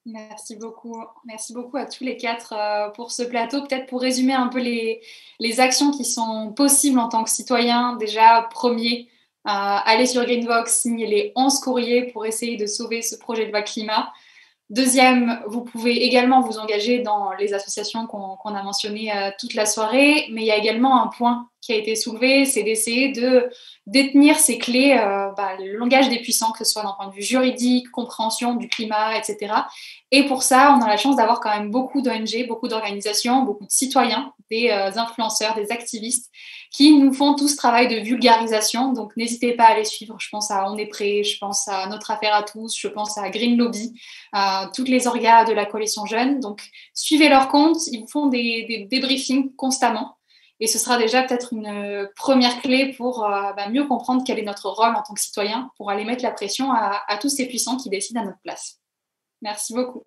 Merci beaucoup. Merci beaucoup à tous les quatre pour ce plateau. Peut-être pour résumer un peu les actions qui sont possibles en tant que citoyen. Déjà, premier, aller sur Greenbox, signer les 11 courriers pour essayer de sauver ce projet de loi climat. Deuxième, vous pouvez également vous engager dans les associations qu'on a mentionnées toute la soirée, mais il y a également un point qui a été soulevé, c'est d'essayer de détenir ces clés, le langage des puissants, que ce soit d'un point de vue juridique, compréhension du climat, etc. Et pour ça, on a la chance d'avoir quand même beaucoup d'ONG, beaucoup d'organisations, beaucoup de citoyens, des influenceurs, des activistes qui nous font tout ce travail de vulgarisation. Donc, n'hésitez pas à les suivre. Je pense à On est prêt, je pense à Notre Affaire à tous, je pense à Green Lobby, à toutes les orgas de la coalition jeune. Donc, suivez leurs comptes. Ils vous font des débriefings constamment. Et ce sera déjà peut-être une première clé pour mieux comprendre quel est notre rôle en tant que citoyen pour aller mettre la pression à tous ces puissants qui décident à notre place. Merci beaucoup.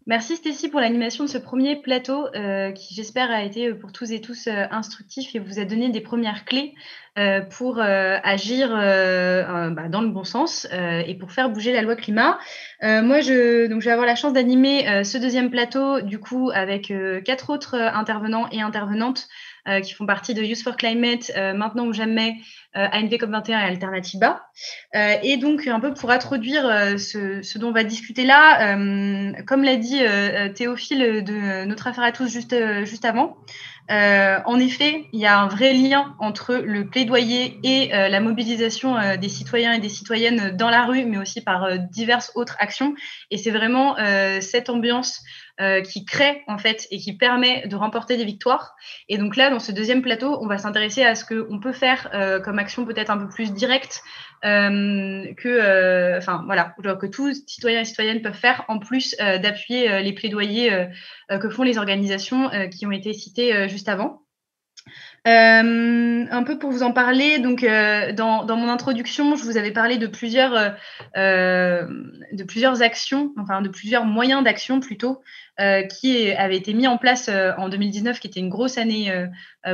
Merci Stécie pour l'animation de ce premier plateau qui j'espère a été pour tous et tous instructif et vous a donné des premières clés pour agir dans le bon sens et pour faire bouger la loi climat. Moi, je vais avoir la chance d'animer ce deuxième plateau du coup avec 4 autres intervenants et intervenantes qui font partie de Youth for Climate, Maintenant ou Jamais, ANV COP21 et Alternatiba. Et donc, un peu pour introduire ce dont on va discuter là, comme l'a dit Théophile de Notre Affaire à tous juste avant, en effet, il y a un vrai lien entre le plaidoyer et la mobilisation des citoyens et des citoyennes dans la rue, mais aussi par diverses autres actions. Et c'est vraiment cette ambiance qui crée en fait et qui permet de remporter des victoires. Et donc là, dans ce deuxième plateau, on va s'intéresser à ce qu'on peut faire comme action peut-être un peu plus directe que tous citoyens et citoyennes peuvent faire en plus d'appuyer les plaidoyers que font les organisations qui ont été citées juste avant. Un peu pour vous en parler, donc dans mon introduction, je vous avais parlé de plusieurs actions, enfin de plusieurs moyens d'action plutôt, qui avaient été mis en place en 2019, qui était une grosse année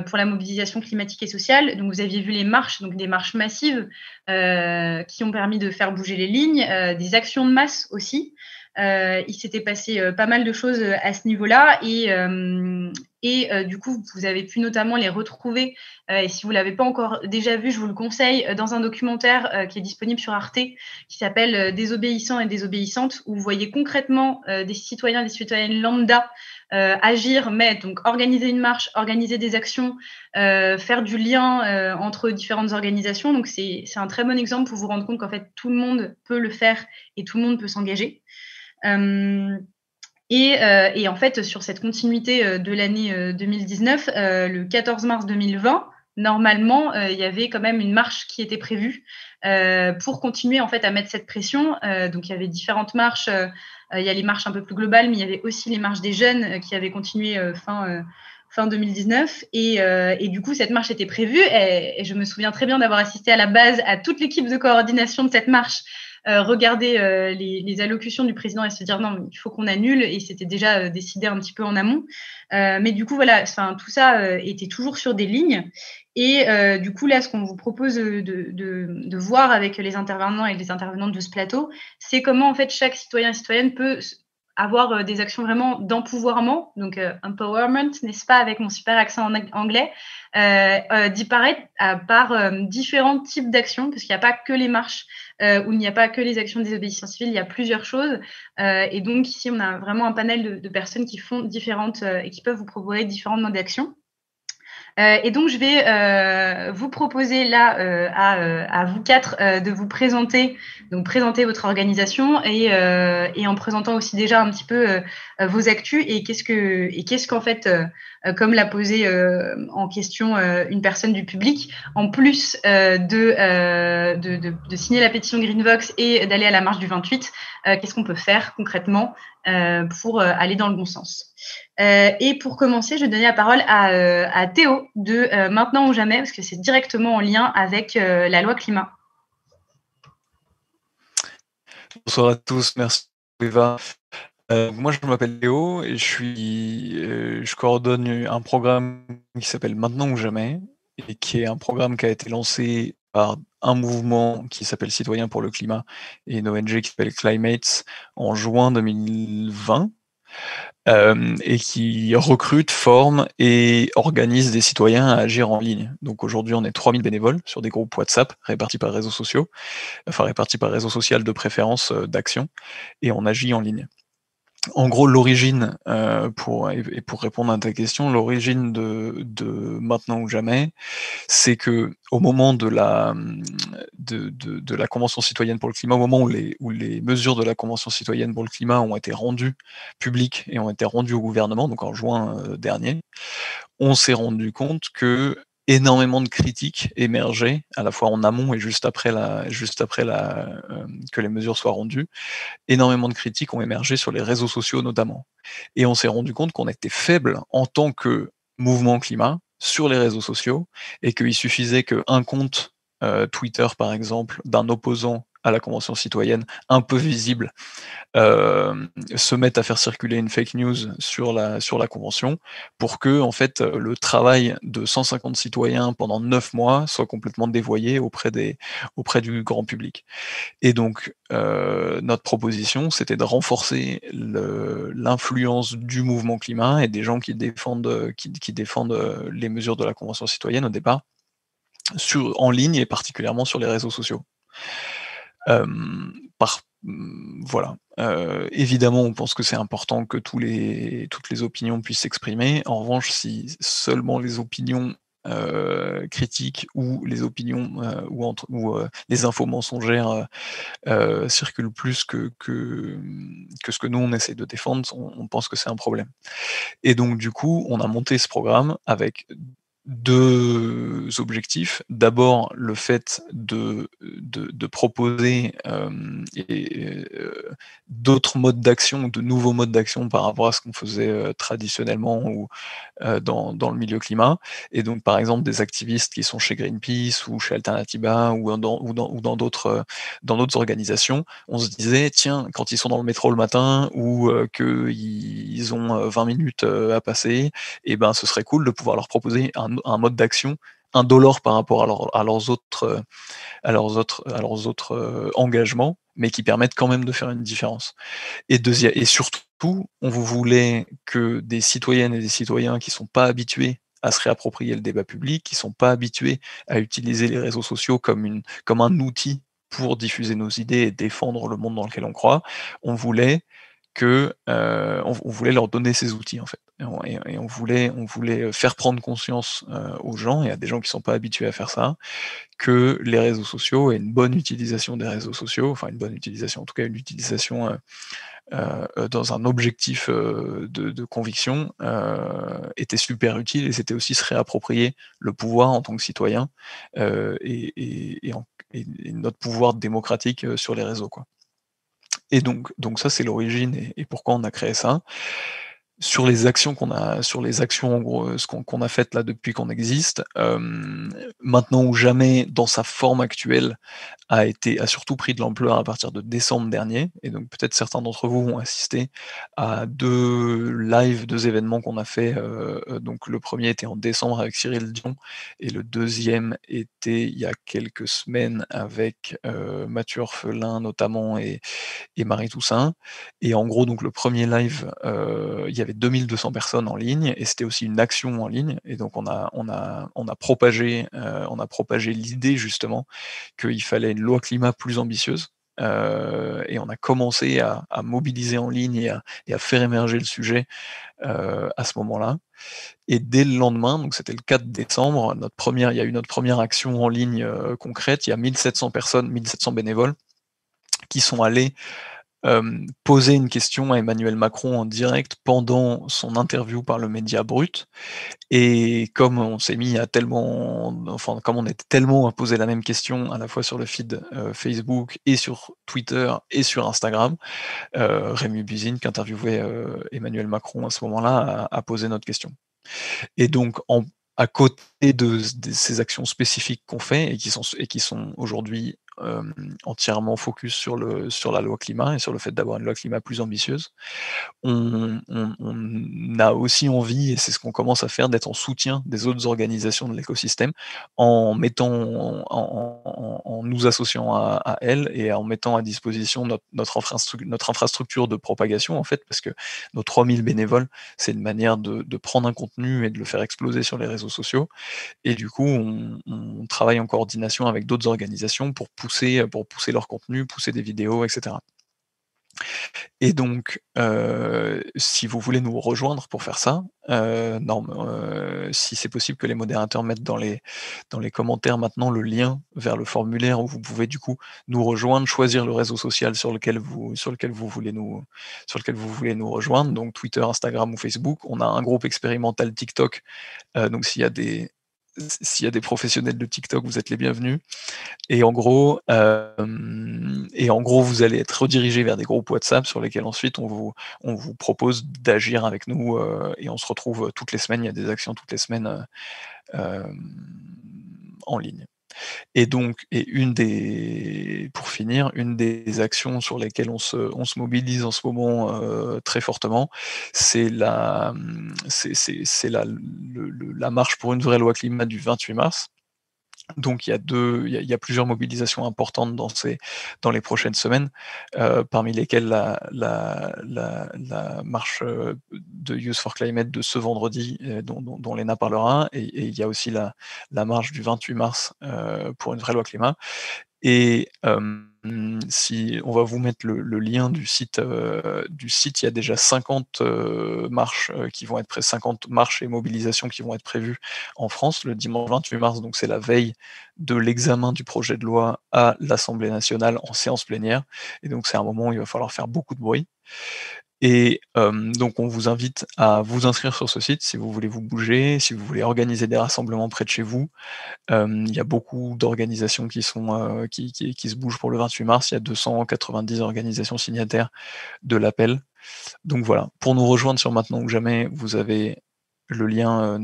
pour la mobilisation climatique et sociale. Donc vous aviez vu les marches, donc des marches massives qui ont permis de faire bouger les lignes, des actions de masse aussi. Il s'était passé pas mal de choses à ce niveau-là et du coup, vous avez pu notamment les retrouver. Et si vous ne l'avez pas encore déjà vu, je vous le conseille dans un documentaire qui est disponible sur Arte qui s'appelle Désobéissants et désobéissantes, où vous voyez concrètement des citoyens et des citoyennes lambda agir, mais donc organiser une marche, organiser des actions, faire du lien entre différentes organisations. Donc, c'est un très bon exemple pour vous rendre compte qu'en fait, tout le monde peut le faire et tout le monde peut s'engager. Et en fait, sur cette continuité de l'année 2019, le 14 mars 2020, normalement, il y avait quand même une marche qui était prévue pour continuer en fait à mettre cette pression. Donc, il y avait différentes marches. Il y a les marches un peu plus globales, mais il y avait aussi les marches des jeunes qui avaient continué fin 2019. Et du coup, cette marche était prévue. Et je me souviens très bien d'avoir assisté à la base à toute l'équipe de coordination de cette marche. Regarder les allocutions du président et se dire non, il faut qu'on annule, et c'était déjà décidé un petit peu en amont. Mais du coup, voilà, tout ça était toujours sur des lignes. Et du coup, là, ce qu'on vous propose de voir avec les intervenants et les intervenantes de ce plateau, c'est comment en fait chaque citoyen et citoyenne peut avoir des actions vraiment d'empouvoirment, donc empowerment, n'est-ce pas, avec mon super accent en anglais, d'y paraître par différents types d'actions, parce qu'il n'y a pas que les marches, où il n'y a pas que les actions de désobéissance civile, il y a plusieurs choses. Et donc ici, on a vraiment un panel de personnes qui font différentes et qui peuvent vous proposer différents modes d'action. Et donc, je vais vous proposer là à vous quatre de vous présenter, donc présenter votre organisation et en présentant aussi déjà un petit peu vos actus et qu'est-ce qu'en fait, comme l'a posé en question une personne du public, en plus de signer la pétition Greenvox et d'aller à la marche du 28, qu'est-ce qu'on peut faire concrètement pour aller dans le bon sens. Et pour commencer, je vais donner la parole à Théo de Maintenant ou Jamais, parce que c'est directement en lien avec la loi climat. Bonsoir à tous, merci Eva. Moi je m'appelle Théo et je coordonne un programme qui s'appelle Maintenant ou Jamais, et qui est un programme qui a été lancé par un mouvement qui s'appelle Citoyens pour le climat et une ONG qui s'appelle Climates en juin 2020. Et qui recrute, forme et organise des citoyens à agir en ligne. Donc aujourd'hui, on est 3000 bénévoles sur des groupes WhatsApp répartis par réseaux sociaux, enfin répartis par réseau social de préférence d'action, et on agit en ligne. En gros, l'origine, pour répondre à ta question, l'origine de Maintenant ou Jamais, c'est que au moment de la Convention citoyenne pour le climat, au moment où les mesures de la Convention citoyenne pour le climat ont été rendues publiques et ont été rendues au gouvernement, donc en juin dernier, on s'est rendu compte que énormément de critiques émergeaient, à la fois en amont et juste après que les mesures soient rendues. Énormément de critiques ont émergé sur les réseaux sociaux notamment. Et on s'est rendu compte qu'on était faible en tant que mouvement climat sur les réseaux sociaux, et qu'il suffisait qu'un compte Twitter, par exemple, d'un opposant à la Convention citoyenne, un peu visible, se mettent à faire circuler une fake news sur la Convention, pour que en fait, le travail de 150 citoyens pendant 9 mois soit complètement dévoyé auprès du grand public. Et donc, notre proposition, c'était de renforcer l'influence du mouvement climat et des gens qui défendent les mesures de la Convention citoyenne au départ, en ligne et particulièrement sur les réseaux sociaux. Voilà. Évidemment, on pense que c'est important que toutes les opinions puissent s'exprimer. En revanche, si seulement les opinions critiques ou les opinions ou les infos mensongères circulent plus que ce que nous on essaie de défendre, on pense que c'est un problème. Et donc du coup, on a monté ce programme avec 2 objectifs. D'abord, le fait de proposer d'autres modes d'action, de nouveaux modes d'action par rapport à ce qu'on faisait traditionnellement ou dans le milieu climat. Et donc, par exemple, des activistes qui sont chez Greenpeace ou chez Alternatiba ou dans d'autres organisations, on se disait, tiens, quand ils sont dans le métro le matin ou qu'ils ont 20 minutes à passer, et ben, ce serait cool de pouvoir leur proposer un mode d'action indolore par rapport à leurs autres engagements, mais qui permettent quand même de faire une différence. Et surtout, on voulait que des citoyennes et des citoyens qui ne sont pas habitués à se réapproprier le débat public, qui ne sont pas habitués à utiliser les réseaux sociaux comme un outil pour diffuser nos idées et défendre le monde dans lequel on croit, on voulait que on voulait leur donner ces outils en fait. Et on voulait faire prendre conscience aux gens, et à des gens qui sont pas habitués à faire ça, que les réseaux sociaux et une bonne utilisation des réseaux sociaux, enfin une bonne utilisation, en tout cas une utilisation dans un objectif de conviction était super utile, et c'était aussi se réapproprier le pouvoir en tant que citoyen et notre pouvoir démocratique sur les réseaux, quoi. Et donc ça, c'est l'origine et pourquoi on a créé ça. Sur les actions en gros, ce qu'on a faites là depuis qu'on existe, Maintenant ou jamais, dans sa forme actuelle, a surtout pris de l'ampleur à partir de décembre dernier, et donc peut-être certains d'entre vous ont assisté à 2 lives, 2 événements qu'on a fait, donc le premier était en décembre avec Cyril Dion et le deuxième était il y a quelques semaines avec, Mathieu Orphelin notamment et Marie Toussaint. Et en gros, donc le premier live, il y avait 2 200 personnes en ligne, et c'était aussi une action en ligne, et donc on a propagé l'idée justement qu'il fallait une loi climat plus ambitieuse, et on a commencé à mobiliser en ligne et à faire émerger le sujet, à ce moment-là. Et dès le lendemain, donc c'était le 4 décembre, il y a eu notre première action en ligne, concrète. Il y a 1700 personnes, 1700 bénévoles qui sont allés poser une question à Emmanuel Macron en direct pendant son interview par le média Brut. Et comme on s'est mis à comme on était tellement à poser la même question à la fois sur le feed Facebook et sur Twitter et sur Instagram, Rémi Buzine, qui interviewait Emmanuel Macron à ce moment-là, a posé notre question. Et donc, à côté de ces actions spécifiques qu'on fait et qui sont aujourd'hui entièrement focus sur la loi climat et sur le fait d'avoir une loi climat plus ambitieuse, on a aussi envie, et c'est ce qu'on commence à faire, d'être en soutien des autres organisations de l'écosystème, en nous associant à elles et en mettant à disposition notre infrastructure de propagation, en fait, parce que nos 3000 bénévoles, c'est une manière de prendre un contenu et de le faire exploser sur les réseaux sociaux. Et du coup, on travaille en coordination avec d'autres organisations pour pousser leur contenu, pousser des vidéos, etc. Et donc, si vous voulez nous rejoindre pour faire ça, si c'est possible que les modérateurs mettent dans les commentaires maintenant le lien vers le formulaire où vous pouvez du coup nous rejoindre, choisir le réseau social sur lequel vous voulez nous rejoindre, donc Twitter, Instagram ou Facebook. On a un groupe expérimental TikTok, donc s'il y a des professionnels de TikTok, vous êtes les bienvenus. Et en gros, vous allez être redirigé vers des groupes WhatsApp sur lesquels ensuite on vous propose d'agir avec nous, et on se retrouve toutes les semaines. Il y a des actions toutes les semaines en ligne. Et donc, pour finir, une des actions sur lesquelles on se mobilise en ce moment très fortement, c'est la marche pour une vraie loi climat du 28 mars. Donc il y a plusieurs mobilisations importantes dans les prochaines semaines, parmi lesquelles la marche de Youth for Climate de ce vendredi, dont Léna parlera, et il y a aussi la marche du 28 mars pour une vraie loi climat. Et si on va vous mettre le lien du site, il y a déjà 50 marches qui vont être 50 marches et mobilisations qui vont être prévues en France le dimanche 28 mars, donc c'est la veille de l'examen du projet de loi à l'Assemblée nationale en séance plénière, et donc c'est un moment où il va falloir faire beaucoup de bruit. Et donc on vous invite à vous inscrire sur ce site si vous voulez vous bouger, si vous voulez organiser des rassemblements près de chez vous. Il y a beaucoup d'organisations qui se bougent pour le 28 mars. Il y a 290 organisations signataires de l'appel. Donc voilà, pour nous rejoindre sur Maintenant ou Jamais, vous avez le lien,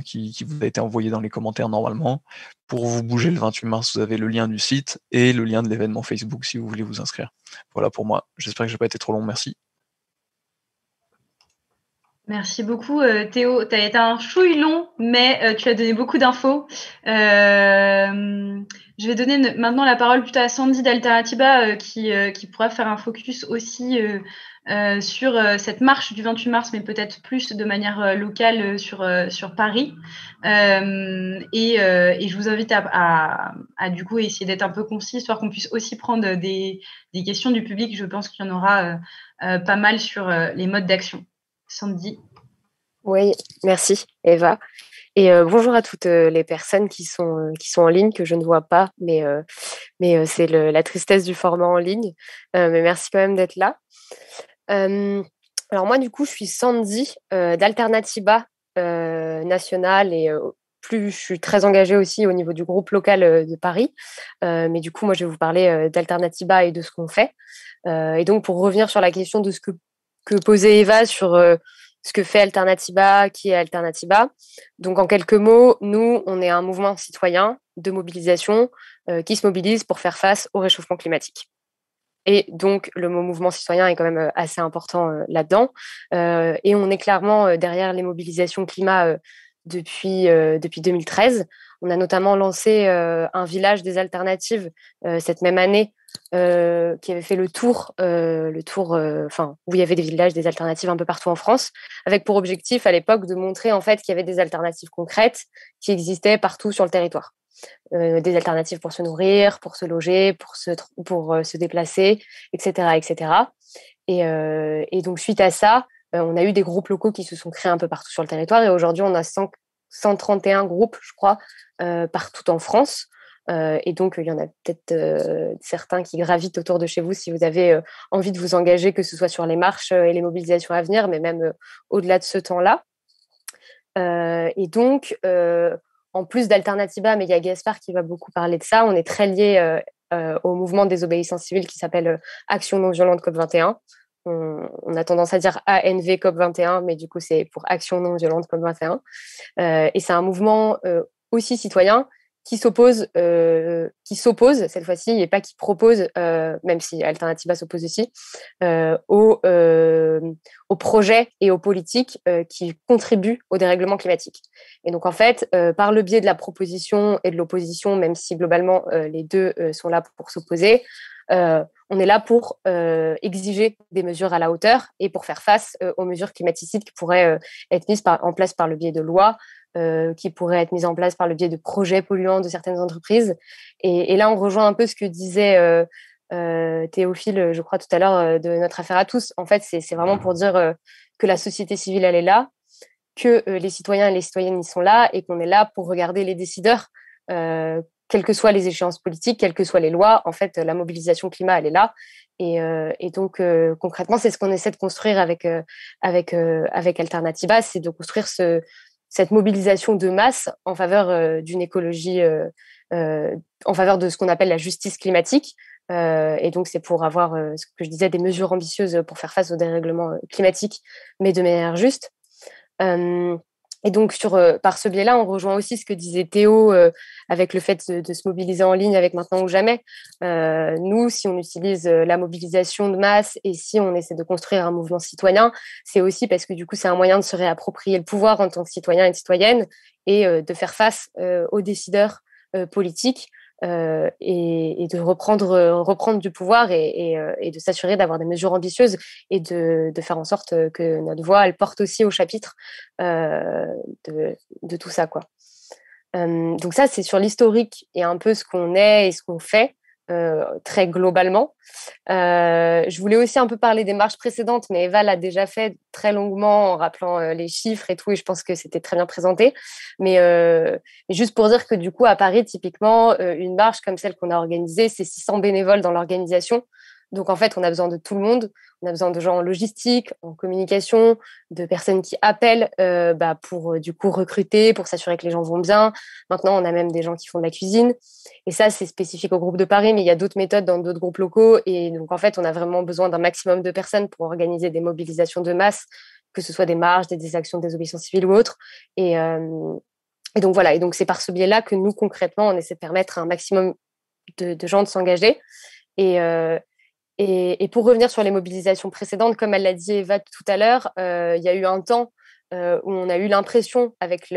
qui vous a été envoyé dans les commentaires normalement. Pour vous bouger le 28 mars, vous avez le lien du site et le lien de l'événement Facebook si vous voulez vous inscrire. Voilà pour moi. J'espère que je n'ai pas été trop long. Merci. Merci beaucoup, Théo. Tu as été un chouille long, mais tu as donné beaucoup d'infos. Je vais donner maintenant la parole plutôt à Sandy d'Alternativa, qui pourra faire un focus aussi sur cette marche du 28 mars, mais peut-être plus de manière locale sur Paris. Et je vous invite à du coup essayer d'être un peu concis, histoire qu'on puisse aussi prendre des questions du public. Je pense qu'il y en aura pas mal sur les modes d'action. Sandy. Oui, merci Eva. Et bonjour à toutes les personnes qui sont en ligne, que je ne vois pas, mais c'est la tristesse du format en ligne. Mais merci quand même d'être là. Alors moi, du coup, je suis Sandy d'Alternativa Nationale et je suis très engagée aussi au niveau du groupe local de Paris. Mais du coup, moi, je vais vous parler d'Alternativa et de ce qu'on fait. Et donc, pour revenir sur la question de ce que posait Eva sur ce que fait Alternativa, qui est Alternativa. Donc, en quelques mots, nous, on est un mouvement citoyen de mobilisation qui se mobilise pour faire face au réchauffement climatique. Et donc, le mot mouvement citoyen est quand même assez important là-dedans. Et on est clairement derrière les mobilisations climat depuis 2013. On a notamment lancé un village des alternatives cette même année qui avait fait le tour, où il y avait des villages des alternatives un peu partout en France, avec pour objectif à l'époque de montrer en fait qu'il y avait des alternatives concrètes qui existaient partout sur le territoire. Des alternatives pour se nourrir, pour se loger, pour se déplacer, etc., etc. Et donc, suite à ça, on a eu des groupes locaux qui se sont créés un peu partout sur le territoire. Et aujourd'hui, on a 131 groupes, je crois, partout en France. Et donc, il y en a peut-être certains qui gravitent autour de chez vous si vous avez envie de vous engager, que ce soit sur les marches et les mobilisations à venir, mais même au-delà de ce temps-là. Et donc, en plus d'Alternativa, mais il y a Gaspard qui va beaucoup parler de ça, on est très lié au mouvement des obéissances civiles qui s'appelle Action non violente COP21. On a tendance à dire ANV COP21, mais du coup, c'est pour Action non violente COP21. Et c'est un mouvement aussi citoyen qui s'oppose cette fois-ci, et pas qui propose, même si Alternativa s'oppose aussi, aux projets et aux politiques qui contribuent au dérèglement climatique. Et donc, en fait, par le biais de la proposition et de l'opposition, même si globalement les deux sont là pour s'opposer, on est là pour exiger des mesures à la hauteur et pour faire face aux mesures climaticides qui pourraient être mises en place par le biais de lois, qui pourraient être mises en place par le biais de projets polluants de certaines entreprises. Et là, on rejoint un peu ce que disait Théophile, je crois, tout à l'heure, de notre affaire à tous. En fait, c'est vraiment pour dire que la société civile, elle est là, que les citoyens et les citoyennes, ils sont là, et qu'on est là pour regarder les décideurs, quelles que soient les échéances politiques, quelles que soient les lois. En fait, la mobilisation climat, elle est là. Et donc, concrètement, c'est ce qu'on essaie de construire avec Alternativa, c'est de construire cette mobilisation de masse en faveur d'une écologie, en faveur de ce qu'on appelle la justice climatique. Et donc, c'est pour avoir, ce que je disais, des mesures ambitieuses pour faire face au dérèglement climatique, mais de manière juste. Et donc, par ce biais-là, on rejoint aussi ce que disait Théo avec le fait de se mobiliser en ligne avec Maintenant ou Jamais. Nous, si on utilise la mobilisation de masse et si on essaie de construire un mouvement citoyen, c'est aussi parce que du coup, c'est un moyen de se réapproprier le pouvoir en tant que citoyen et citoyenne et de faire face aux décideurs politiques et de reprendre du pouvoir et de s'assurer d'avoir des mesures ambitieuses et de faire en sorte que notre voix, elle porte aussi au chapitre de tout ça, quoi. Donc ça, c'est sur l'historique et un peu ce qu'on est et ce qu'on fait très globalement. Je voulais aussi un peu parler des marches précédentes, mais Eva l'a déjà fait très longuement en rappelant les chiffres et tout, et je pense que c'était très bien présenté. Mais juste pour dire que du coup, à Paris, typiquement, une marche comme celle qu'on a organisée, c'est 600 bénévoles dans l'organisation. Donc, en fait, on a besoin de tout le monde. On a besoin de gens en logistique, en communication, de personnes qui appellent pour, du coup, recruter, pour s'assurer que les gens vont bien. Maintenant, on a même des gens qui font de la cuisine. Et ça, c'est spécifique au groupe de Paris, mais il y a d'autres méthodes dans d'autres groupes locaux. Et donc, en fait, on a vraiment besoin d'un maximum de personnes pour organiser des mobilisations de masse, que ce soit des marches, des actions de désobéissance civile ou autres. Et donc, voilà. Et donc, c'est par ce biais-là que nous, concrètement, on essaie de permettre à un maximum de gens de s'engager. Et pour revenir sur les mobilisations précédentes, comme elle l'a dit Eva tout à l'heure, il y a eu un temps où on a eu l'impression avec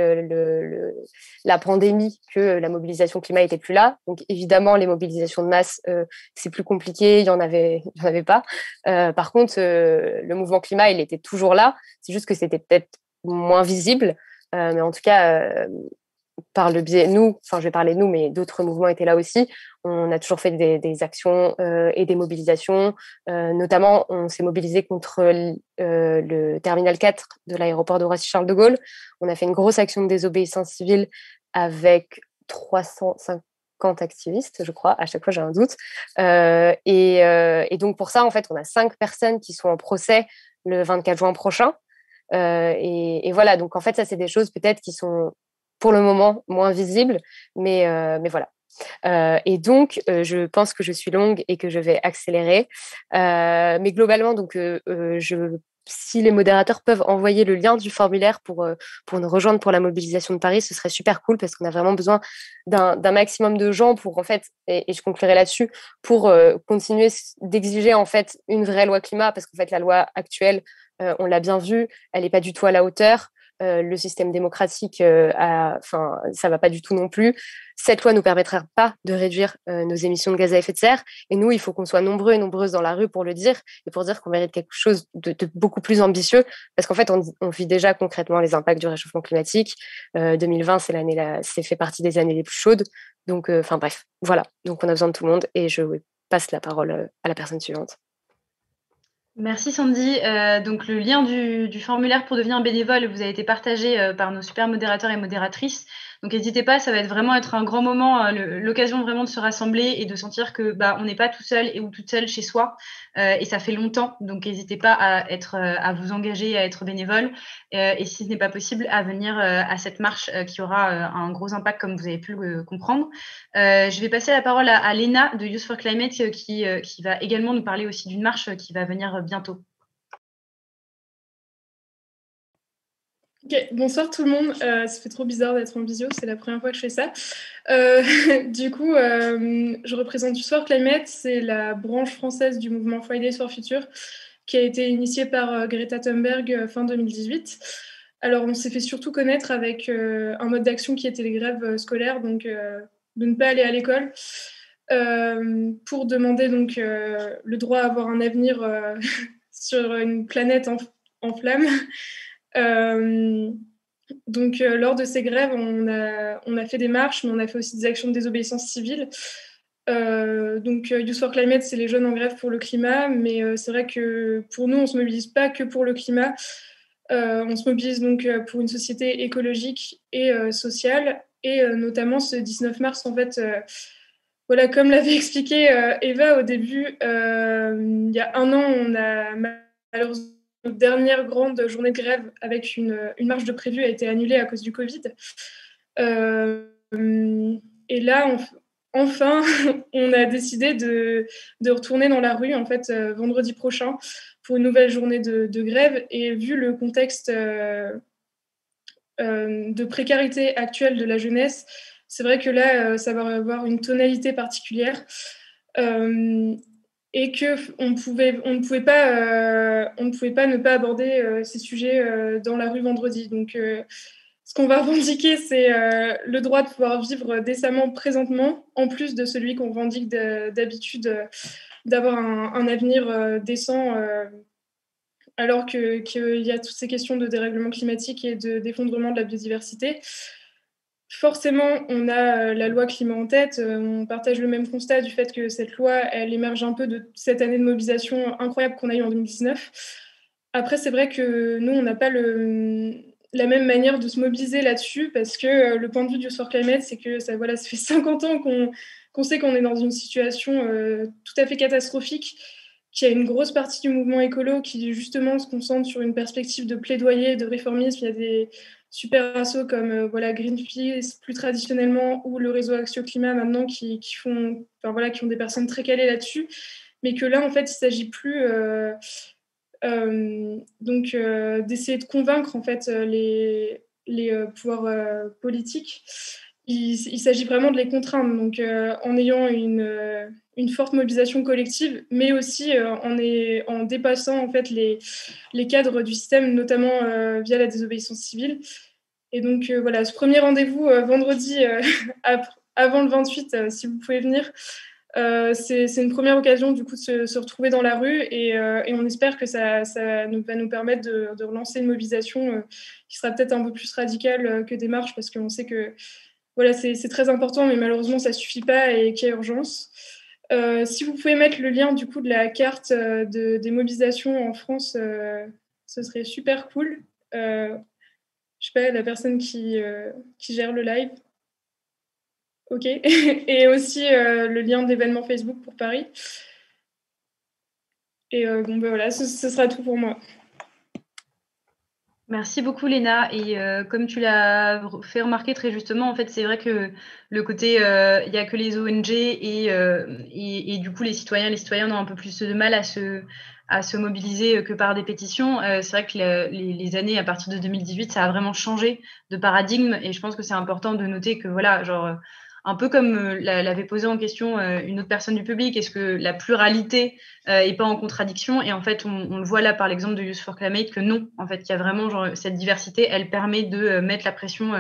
la pandémie que la mobilisation climat était plus là. Donc évidemment, les mobilisations de masse, c'est plus compliqué, il y en avait pas. Par contre, le mouvement climat, il était toujours là. C'est juste que c'était peut-être moins visible. Mais en tout cas, par le biais, je vais parler de nous, mais d'autres mouvements étaient là aussi. On a toujours fait des actions et des mobilisations. Notamment, on s'est mobilisé contre le terminal 4 de l'aéroport de Roissy-Charles de Gaulle. On a fait une grosse action de désobéissance civile avec 350 activistes, je crois. À chaque fois, j'ai un doute. Et donc, pour ça, en fait, on a 5 personnes qui sont en procès le 24 juin prochain. Et voilà, donc en fait, ça, c'est des choses peut-être qui sont pour le moment moins visibles, mais voilà. Et donc, je pense que je suis longue et que je vais accélérer. Mais globalement, donc, si les modérateurs peuvent envoyer le lien du formulaire pour nous rejoindre pour la mobilisation de Paris, ce serait super cool parce qu'on a vraiment besoin d'un maximum de gens pour, en fait, et je conclurai là-dessus, pour continuer d'exiger en fait une vraie loi climat, parce qu'en fait, la loi actuelle, on l'a bien vu, elle n'est pas du tout à la hauteur. Le système démocratique, ça va pas du tout non plus. Cette loi nous permettra pas de réduire nos émissions de gaz à effet de serre. Et nous, il faut qu'on soit nombreux et nombreuses dans la rue pour le dire et pour dire qu'on mérite quelque chose de beaucoup plus ambitieux. Parce qu'en fait, on vit déjà concrètement les impacts du réchauffement climatique. 2020, c'est fait partie des années les plus chaudes. Donc, bref, voilà. Donc, on a besoin de tout le monde et je passe la parole à la personne suivante. Merci Sandy. Donc le lien du formulaire pour devenir bénévole vous a été partagé par nos super modérateurs et modératrices. Donc n'hésitez pas, ça va vraiment être un grand moment, l'occasion vraiment de se rassembler et de sentir que on n'est pas tout seul ou toute seule chez soi. Et ça fait longtemps, donc n'hésitez pas à vous engager, à être bénévole. Et si ce n'est pas possible, à venir à cette marche qui aura un gros impact comme vous avez pu le comprendre. Je vais passer la parole à Léna de Youth for Climate qui va également nous parler aussi d'une marche qui va venir bientôt. Ok, bonsoir tout le monde. Ça fait trop bizarre d'être en visio, c'est la première fois que je fais ça. Du coup, je représente Youth for Climate, c'est la branche française du mouvement Fridays for Future qui a été initiée par Greta Thunberg fin 2018. Alors, on s'est fait surtout connaître avec un mode d'action qui était les grèves scolaires, donc de ne pas aller à l'école, pour demander donc le droit à avoir un avenir sur une planète en flammes. Donc, lors de ces grèves, on a fait des marches, mais on a fait aussi des actions de désobéissance civile. Donc, Youth for Climate, c'est les jeunes en grève pour le climat, mais c'est vrai que pour nous, on ne se mobilise pas que pour le climat. On se mobilise donc pour une société écologique et sociale. Et notamment ce 19 mars, en fait, voilà, comme l'avait expliqué Eva au début, il y a un an, on a malheureusement notre dernière grande journée de grève avec une marche de prévue a été annulée à cause du Covid. Et là, enfin, on a décidé de retourner dans la rue en fait, vendredi prochain pour une nouvelle journée de grève. Et vu le contexte de précarité actuelle de la jeunesse, c'est vrai que là, ça va avoir une tonalité particulière. Et qu'on ne pouvait pas ne pas aborder ces sujets dans la rue vendredi. Donc, ce qu'on va revendiquer, c'est le droit de pouvoir vivre décemment présentement, en plus de celui qu'on revendique d'habitude d'avoir un avenir décent, alors qu'il y a toutes ces questions de dérèglement climatique et d'effondrement de la biodiversité. Forcément, on a la loi climat en tête. On partage le même constat du fait que cette loi, elle émerge un peu de cette année de mobilisation incroyable qu'on a eue en 2019. Après, c'est vrai que nous, on n'a pas la même manière de se mobiliser là-dessus parce que le point de vue du Youth for Climate, c'est que ça fait 50 ans qu'on sait qu'on est dans une situation tout à fait catastrophique, qu'il y a une grosse partie du mouvement écolo qui justement se concentre sur une perspective de plaidoyer, de réformisme. Il y a des super assos comme Greenpeace plus traditionnellement ou le réseau Axio Climat maintenant qui ont des personnes très calées là-dessus, mais que là en fait il s'agit plus d'essayer de convaincre en fait les pouvoirs politiques il s'agit vraiment de les contraindre, donc en ayant une forte mobilisation collective, mais aussi en dépassant en fait les cadres du système, notamment via la désobéissance civile. Et donc voilà, ce premier rendez-vous vendredi avant le 28, si vous pouvez venir, c'est une première occasion du coup de se retrouver dans la rue et on espère que ça va nous permettre de relancer une mobilisation qui sera peut-être un peu plus radicale que des marches, parce qu'on sait que voilà, c'est très important, mais malheureusement ça suffit pas et qu'il y a urgence. Si vous pouvez mettre le lien du coup de la carte des mobilisations en France, ce serait super cool. Je sais pas, la personne qui gère le live. Ok. Et aussi le lien d'événement Facebook pour Paris. Et bon, ben voilà, ce sera tout pour moi. Merci beaucoup Léna, et comme tu l'as fait remarquer très justement, en fait c'est vrai que le côté il n'y a que les ONG et du coup les citoyens ont un peu plus de mal à se mobiliser que par des pétitions. C'est vrai que les années à partir de 2018 ça a vraiment changé de paradigme, et je pense que c'est important de noter que voilà, genre un peu comme l'avait posé en question une autre personne du public, est-ce que la pluralité est pas en contradiction? Et en fait, on le voit là par l'exemple de Youth for Climate que non, en fait, qu'il y a vraiment genre, cette diversité, elle permet de mettre la pression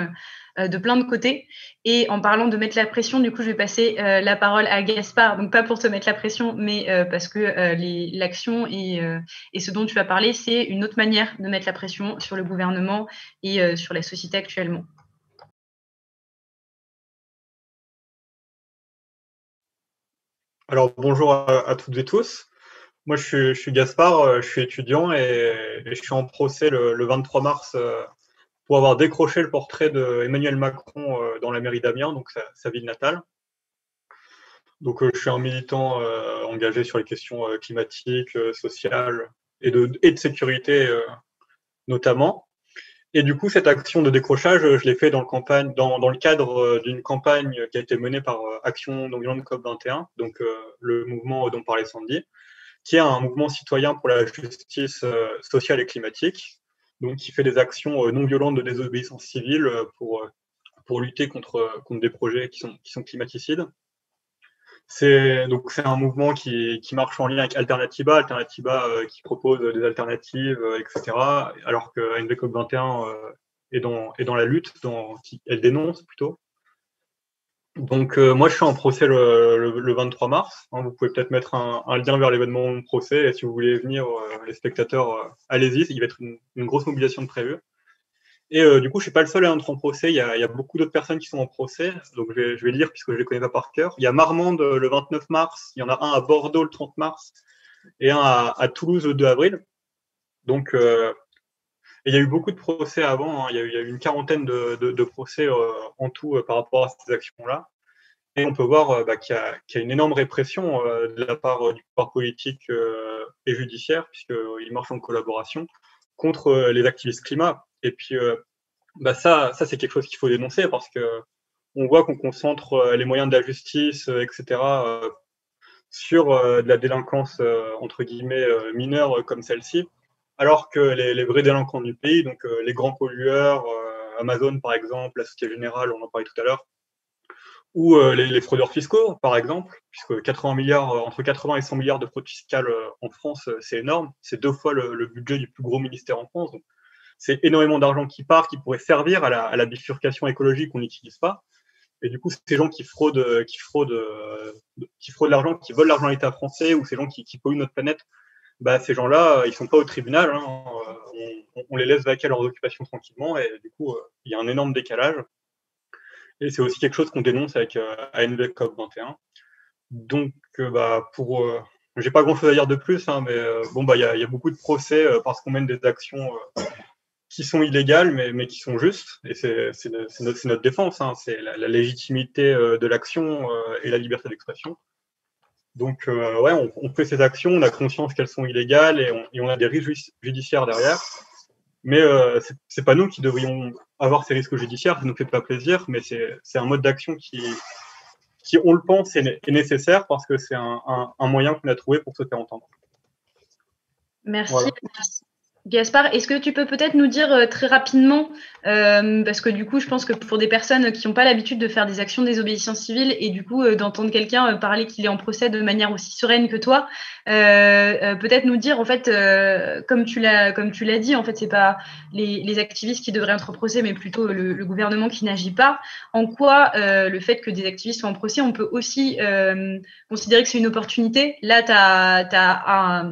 de plein de côtés. Et en parlant de mettre la pression, du coup, je vais passer la parole à Gaspard, donc pas pour te mettre la pression, mais parce que l'action et ce dont tu vas parler, c'est une autre manière de mettre la pression sur le gouvernement et sur la société actuellement. Alors bonjour à toutes et tous. Moi je suis Gaspard, je suis étudiant et je suis en procès le 23 mars pour avoir décroché le portrait d'Emmanuel Macron dans la mairie d'Amiens, donc sa ville natale. Donc je suis un militant engagé sur les questions climatiques, sociales et de sécurité notamment. Et du coup, cette action de décrochage, je l'ai fait dans le cadre d'une campagne qui a été menée par Action Nouvelle COP21, donc le mouvement dont parlait Sandy, qui est un mouvement citoyen pour la justice sociale et climatique, donc qui fait des actions non violentes de désobéissance civile pour lutter contre des projets qui sont climaticides. C'est un mouvement qui marche en lien avec Alternativa qui propose des alternatives, etc. Alors que ANV COP21 est dans la lutte, elle dénonce plutôt. Donc moi je suis en procès le 23 mars. Vous pouvez peut-être mettre un lien vers l'événement de procès, et si vous voulez venir, les spectateurs, allez-y, il va être une grosse mobilisation de prévue. Et du coup, je ne suis pas le seul à être en procès. Il y a beaucoup d'autres personnes qui sont en procès. Donc, je vais lire puisque je ne les connais pas par cœur. Il y a Marmande le 29 mars. Il y en a un à Bordeaux le 30 mars. Et un à Toulouse le 2 avril. Donc, il y a eu beaucoup de procès avant. Il y a eu une quarantaine de procès en tout par rapport à ces actions-là. Et on peut voir qu'il y a une énorme répression de la part du pouvoir politique et judiciaire, puisqu'ils marchent en collaboration contre les activistes climat. Et puis, ça c'est quelque chose qu'il faut dénoncer, parce que on voit qu'on concentre les moyens de la justice, etc., sur de la délinquance entre guillemets mineure comme celle-ci, alors que les vrais délinquants du pays, donc les grands pollueurs, Amazon par exemple, la Société Générale, on en parlait tout à l'heure, ou les fraudeurs fiscaux par exemple, puisque 80 milliards, entre 80 et 100 milliards de fraude fiscale en France, c'est énorme, c'est 2 fois le budget du plus gros ministère en France. Donc, c'est énormément d'argent qui part, qui pourrait servir à la bifurcation écologique qu'on n'utilise pas. Et du coup, ces gens qui fraudent l'argent, qui volent l'argent à l'État français, ou ces gens qui polluent notre planète, ces gens-là, ils sont pas au tribunal. On les laisse vaquer à leurs occupations tranquillement, et du coup, il y a un énorme décalage. Et c'est aussi quelque chose qu'on dénonce avec ANV COP21. Donc, j'ai pas grand-chose à dire de plus, mais il y a beaucoup de procès parce qu'on mène des actions qui sont illégales, mais qui sont justes. Et c'est notre défense, c'est la légitimité de l'action et la liberté d'expression. Donc, on fait ces actions, on a conscience qu'elles sont illégales, et on a des risques judiciaires derrière. Mais c'est pas nous qui devrions avoir ces risques judiciaires, ça nous fait pas plaisir, mais c'est un mode d'action qui, on le pense, est nécessaire, parce que c'est un moyen qu'on a trouvé pour se faire entendre. Merci. Voilà. Gaspard, est-ce que tu peux peut-être nous dire très rapidement, parce que du coup, je pense que pour des personnes qui n'ont pas l'habitude de faire des actions de désobéissance civile et du coup d'entendre quelqu'un parler qu'il est en procès de manière aussi sereine que toi, peut-être nous dire en fait, comme tu l'as dit, en fait, c'est pas les activistes qui devraient être en procès, mais plutôt le gouvernement qui n'agit pas. En quoi le fait que des activistes soient en procès, on peut aussi considérer que c'est une opportunité. Là, tu as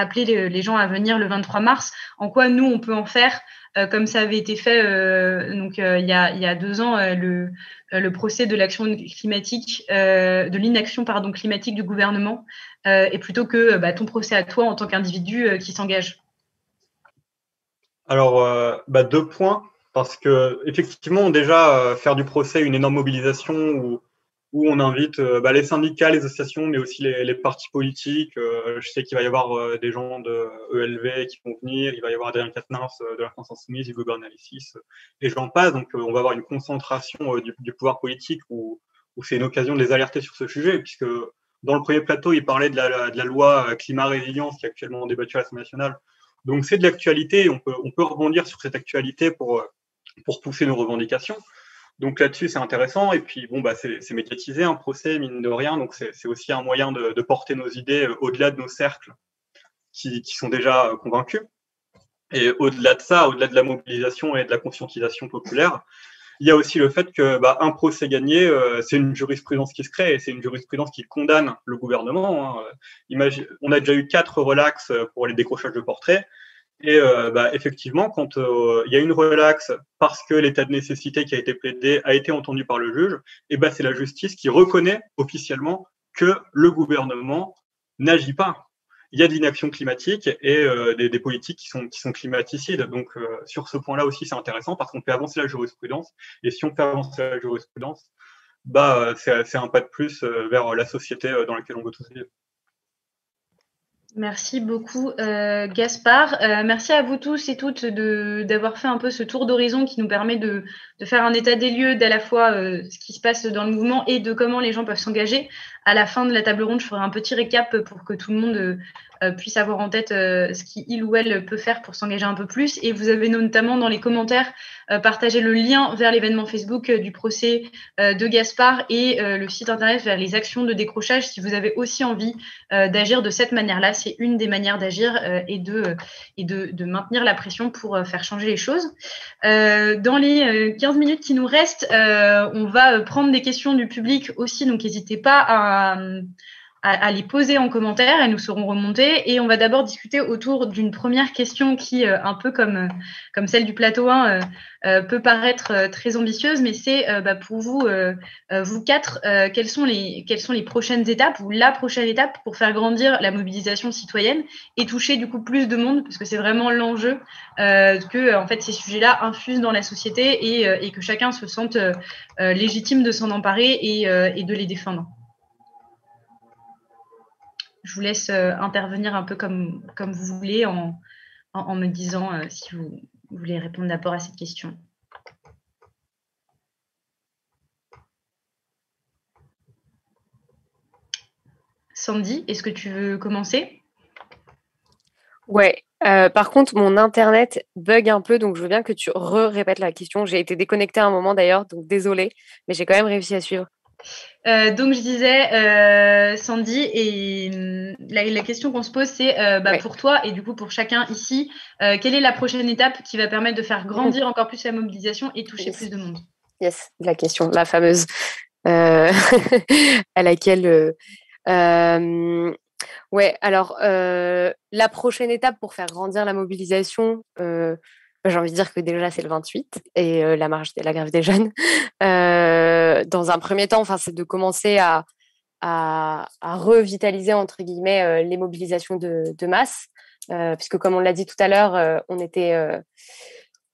appelé les gens à venir le 23 mars. En quoi nous, on peut en faire, comme ça avait été fait il y a 2 ans, le procès de l'action climatique, de l'inaction climatique du gouvernement, et plutôt que ton procès à toi en tant qu'individu qui s'engage. Alors, 2 points, parce que effectivement, déjà, faire du procès une énorme mobilisation où on invite les syndicats, les associations, mais aussi les partis politiques. Je sais qu'il va y avoir des gens de ELV qui vont venir, il va y avoir Adrien Quatennens de la France Insoumise, Hugo Bernalicis, et j'en passe. Donc, on va avoir une concentration du pouvoir politique où c'est une occasion de les alerter sur ce sujet, puisque dans le premier plateau, il parlait de la loi climat résilience qui est actuellement débattue à l'Assemblée nationale. Donc, c'est de l'actualité. On peut rebondir sur cette actualité pour pousser nos revendications. Donc là-dessus, c'est intéressant. Et puis, c'est médiatisé un procès, mine de rien. Donc, c'est aussi un moyen de porter nos idées au-delà de nos cercles qui sont déjà convaincus. Et au-delà de ça, au-delà de la mobilisation et de la conscientisation populaire, il y a aussi le fait que un procès gagné, c'est une jurisprudence qui se crée et c'est une jurisprudence qui condamne le gouvernement. On a déjà eu 4 relax pour les décrochages de portraits. Et effectivement, quand il y a une relaxe parce que l'état de nécessité qui a été plaidé a été entendu par le juge, et c'est la justice qui reconnaît officiellement que le gouvernement n'agit pas. Il y a de l'inaction climatique et des politiques qui sont climaticides. Donc sur ce point-là aussi, c'est intéressant parce qu'on fait avancer la jurisprudence. Et si on fait avancer la jurisprudence, c'est un pas de plus vers la société dans laquelle on veut tous vivre. Merci beaucoup, Gaspard. Merci à vous tous et toutes d'avoir fait un peu ce tour d'horizon qui nous permet de faire un état des lieux d'à la fois ce qui se passe dans le mouvement et de comment les gens peuvent s'engager. À la fin de la table ronde, je ferai un petit récap pour que tout le monde puisse avoir en tête ce qu'il ou elle peut faire pour s'engager un peu plus. Et vous avez notamment dans les commentaires partagé le lien vers l'événement Facebook du procès de Gaspard et le site internet vers les actions de décrochage si vous avez aussi envie d'agir de cette manière-là. C'est une des manières d'agir et de maintenir la pression pour faire changer les choses. Dans les 15 minutes qui nous restent, on va prendre des questions du public aussi, donc n'hésitez pas à les poser en commentaire, elles nous seront remontées et on va d'abord discuter autour d'une première question qui, un peu comme celle du plateau 1, peut paraître très ambitieuse, mais c'est pour vous, vous 4, quelles sont les prochaines étapes ou la prochaine étape pour faire grandir la mobilisation citoyenne et toucher du coup plus de monde, parce que c'est vraiment l'enjeu que en fait, ces sujets-là infusent dans la société et que chacun se sente légitime de s'en emparer et de les défendre. Je vous laisse intervenir un peu comme vous voulez en me disant si vous voulez répondre d'abord à cette question. Sandy, est-ce que tu veux commencer? Ouais. Par contre, mon Internet bug un peu, donc je veux bien que tu répètes la question. J'ai été déconnectée à un moment d'ailleurs, donc désolée, mais j'ai quand même réussi à suivre. Donc je disais, Sandy, et la question qu'on se pose, c'est pour toi et du coup pour chacun ici, quelle est la prochaine étape qui va permettre de faire grandir encore plus la mobilisation et toucher plus de monde? Yes, la question, la fameuse, à laquelle... ouais, alors, la prochaine étape pour faire grandir la mobilisation, j'ai envie de dire que déjà, c'est le 28 et la grève des jeunes. Dans un premier temps, c'est de commencer à revitaliser, entre guillemets, les mobilisations de masse, puisque comme on l'a dit tout à l'heure,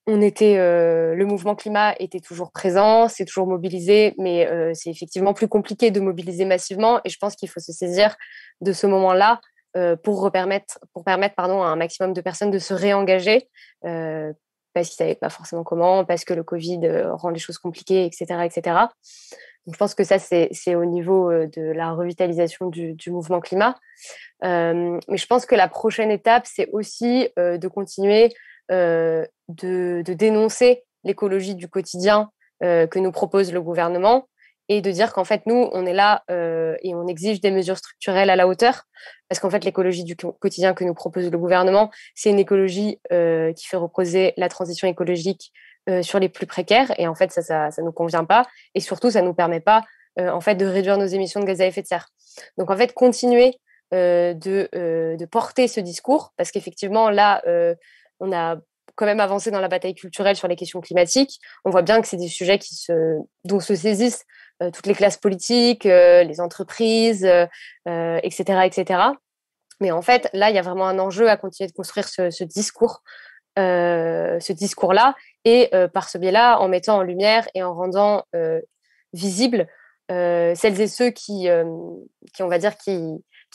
le mouvement climat était toujours présent, c'est toujours mobilisé, mais c'est effectivement plus compliqué de mobiliser massivement et je pense qu'il faut se saisir de ce moment-là pour permettre à un maximum de personnes de se réengager parce qu'ils ne savaient pas forcément comment, parce que le Covid rend les choses compliquées, etc., etc. Donc, je pense que ça, c'est au niveau de la revitalisation du mouvement climat. Mais je pense que la prochaine étape, c'est aussi de continuer de dénoncer l'écologie du quotidien que nous propose le gouvernement et de dire qu'en fait, nous, on est là et on exige des mesures structurelles à la hauteur parce qu'en fait, l'écologie du quotidien que nous propose le gouvernement, c'est une écologie qui fait reposer la transition écologique sur les plus précaires et en fait, ça nous convient pas et surtout, ça nous permet pas en fait, de réduire nos émissions de gaz à effet de serre. Donc, en fait, continuer de porter ce discours parce qu'effectivement, là, on a quand même avancé dans la bataille culturelle sur les questions climatiques. On voit bien que c'est des sujets dont se saisissent toutes les classes politiques, les entreprises, etc., etc. Mais en fait, là, il y a vraiment un enjeu à continuer de construire ce discours-là, et par ce biais-là, en mettant en lumière et en rendant visible celles et ceux qui, on va dire, qui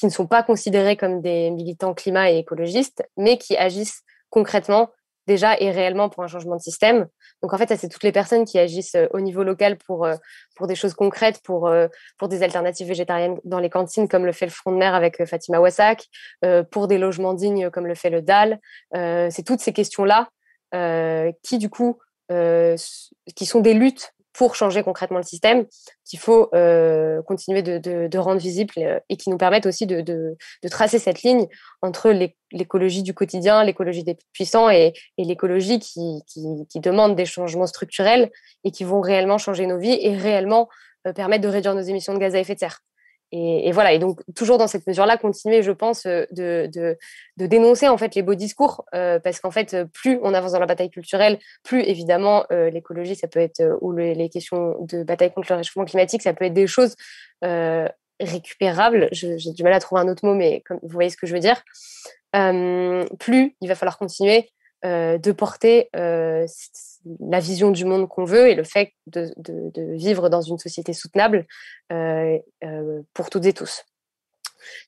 ne sont pas considérés comme des militants climat et écologistes, mais qui agissent concrètement déjà et réellement pour un changement de système. Donc en fait, ça, c'est toutes les personnes qui agissent au niveau local pour des choses concrètes, pour des alternatives végétariennes dans les cantines, comme le fait le Front de Mer avec Fatima Wassak, pour des logements dignes, comme le fait le DAL. C'est toutes ces questions-là qui, du coup, qui sont des luttes pour changer concrètement le système, qu'il faut continuer de rendre visible et qui nous permettent aussi de tracer cette ligne entre l'écologie du quotidien, l'écologie des puissants et l'écologie qui demande des changements structurels et qui vont réellement changer nos vies et réellement permettre de réduire nos émissions de gaz à effet de serre. Et voilà, et donc toujours dans cette mesure-là, continuer, je pense, de dénoncer en fait les beaux discours, parce qu'en fait, plus on avance dans la bataille culturelle, plus évidemment l'écologie, ça peut être, ou les questions de bataille contre le réchauffement climatique, ça peut être des choses récupérables. J'ai du mal à trouver un autre mot, mais comme, vous voyez ce que je veux dire. Plus il va falloir continuer de porter la vision du monde qu'on veut et le fait de vivre dans une société soutenable pour toutes et tous.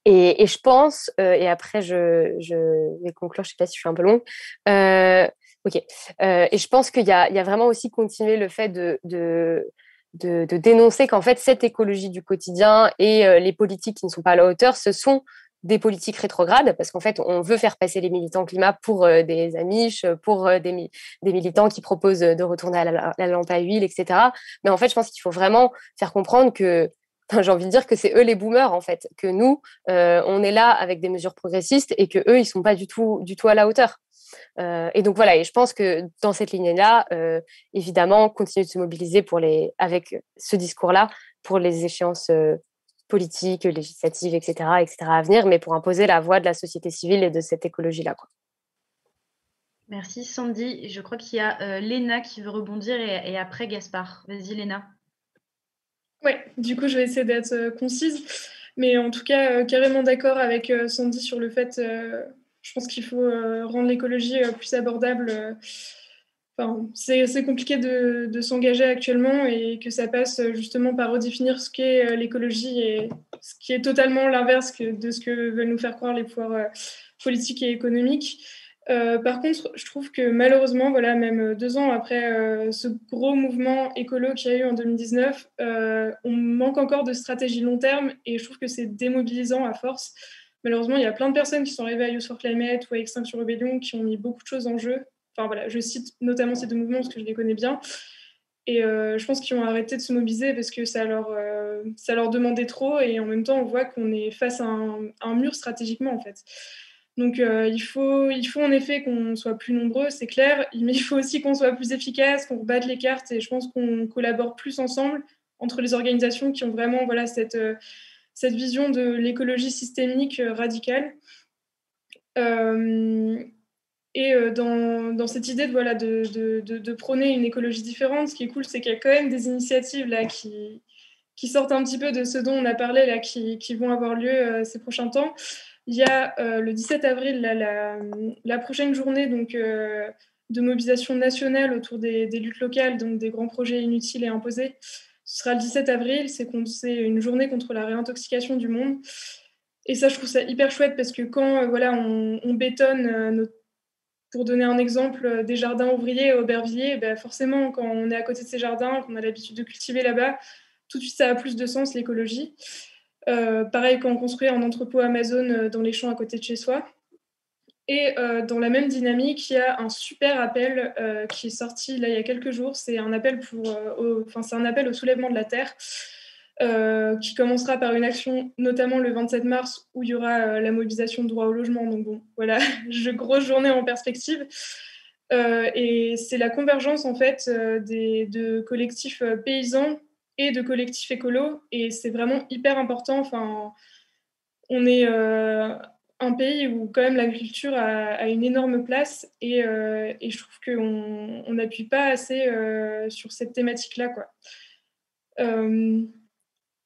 Et je pense, et après je vais conclure, je ne sais pas si je suis un peu longue, ok. Et je pense qu'il y a vraiment aussi continuer le fait de dénoncer qu'en fait cette écologie du quotidien et les politiques qui ne sont pas à la hauteur, ce sont des politiques rétrogrades, parce qu'en fait, on veut faire passer les militants climat pour des amiches, pour des militants qui proposent de retourner à la lampe à huile, etc. Mais en fait, je pense qu'il faut vraiment faire comprendre que, j'ai envie de dire que c'est eux les boomers, en fait, que nous, on est là avec des mesures progressistes et que eux, ils sont pas du tout à la hauteur. Et donc voilà, et je pense que dans cette ligne-là, évidemment, continuer de se mobiliser avec ce discours-là pour les échéances politiques, législatives, etc., à venir, mais pour imposer la voix de la société civile et de cette écologie-là, quoi. Merci Sandy. Je crois qu'il y a Léna qui veut rebondir et après Gaspard. Vas-y Léna. Ouais, du coup je vais essayer d'être concise, mais en tout cas carrément d'accord avec Sandy sur le fait, je pense qu'il faut rendre l'écologie plus abordable. Enfin, c'est compliqué de s'engager actuellement et que ça passe justement par redéfinir ce qu'est l'écologie et ce qui est totalement l'inverse de ce que veulent nous faire croire les pouvoirs politiques et économiques. Par contre, je trouve que malheureusement, voilà, même 2 ans après ce gros mouvement écolo qu'il y a eu en 2019, on manque encore de stratégie long terme et je trouve que c'est démobilisant à force. Malheureusement, il y a plein de personnes qui sont arrivées à Youth for Climate ou à Extinction Rebellion qui ont mis beaucoup de choses en jeu. Enfin voilà, je cite notamment ces 2 mouvements parce que je les connais bien. Et je pense qu'ils ont arrêté de se mobiliser parce que ça leur demandait trop. Et en même temps, on voit qu'on est face à un mur stratégiquement, en fait. Donc il faut en effet qu'on soit plus nombreux, c'est clair. Mais il faut aussi qu'on soit plus efficace, qu'on rebatte les cartes. Et je pense qu'on collabore plus ensemble entre les organisations qui ont vraiment voilà, cette vision de l'écologie systémique radicale. Et dans cette idée de prôner une écologie différente, ce qui est cool, c'est qu'il y a quand même des initiatives là, qui sortent un petit peu de ce dont on a parlé, là, qui vont avoir lieu ces prochains temps. Il y a le 17 avril la prochaine journée donc, de mobilisation nationale autour des luttes locales, donc des grands projets inutiles et imposés. Ce sera le 17 avril, c'est une journée contre la réintoxication du monde. Et ça, je trouve ça hyper chouette parce que quand on bétonne pour donner un exemple, des jardins ouvriers à Aubervilliers, ben forcément, quand on est à côté de ces jardins, qu'on a l'habitude de cultiver là-bas, tout de suite, ça a plus de sens, l'écologie. Pareil, quand on construit un entrepôt Amazon dans les champs à côté de chez soi. Et dans la même dynamique, il y a un super appel qui est sorti là, il y a quelques jours. C'est un appel, c'est un appel au soulèvement de la terre qui commencera par une action, notamment le 27 mars, où il y aura la mobilisation de droit au logement. Donc bon, voilà, grosse journée en perspective. Et c'est la convergence en fait de collectifs paysans et de collectifs écolos. Et c'est vraiment hyper important. Enfin, on est un pays où quand même l'agriculture a une énorme place et je trouve qu'on n'appuie pas assez sur cette thématique-là, quoi.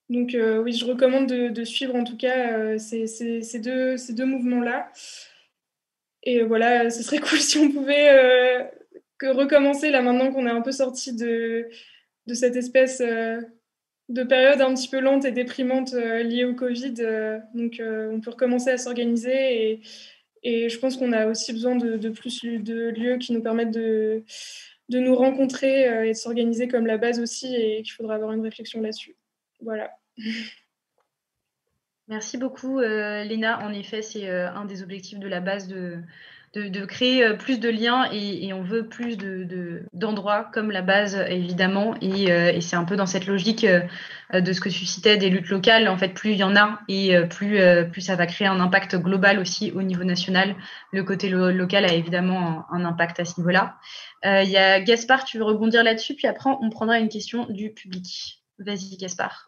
Donc oui, je recommande de suivre en tout cas ces deux mouvements-là. Et voilà, ce serait cool si on pouvait recommencer là maintenant qu'on est un peu sorti de cette espèce de période un petit peu lente et déprimante liée au Covid. Donc on peut recommencer à s'organiser et je pense qu'on a aussi besoin de plus de lieux qui nous permettent de nous rencontrer et de s'organiser comme la base aussi et qu'il faudra avoir une réflexion là-dessus. Voilà. Merci beaucoup, Léna. En effet, c'est un des objectifs de la base de créer plus de liens et on veut plus d'endroits comme la base, évidemment. Et c'est un peu dans cette logique de ce que tu citais des luttes locales. En fait, plus il y en a et plus ça va créer un impact global aussi au niveau national. Le côté local a évidemment un impact à ce niveau-là. Il y a Gaspard, tu veux rebondir là-dessus, puis après, on prendra une question du public. Vas-y, Gaspard.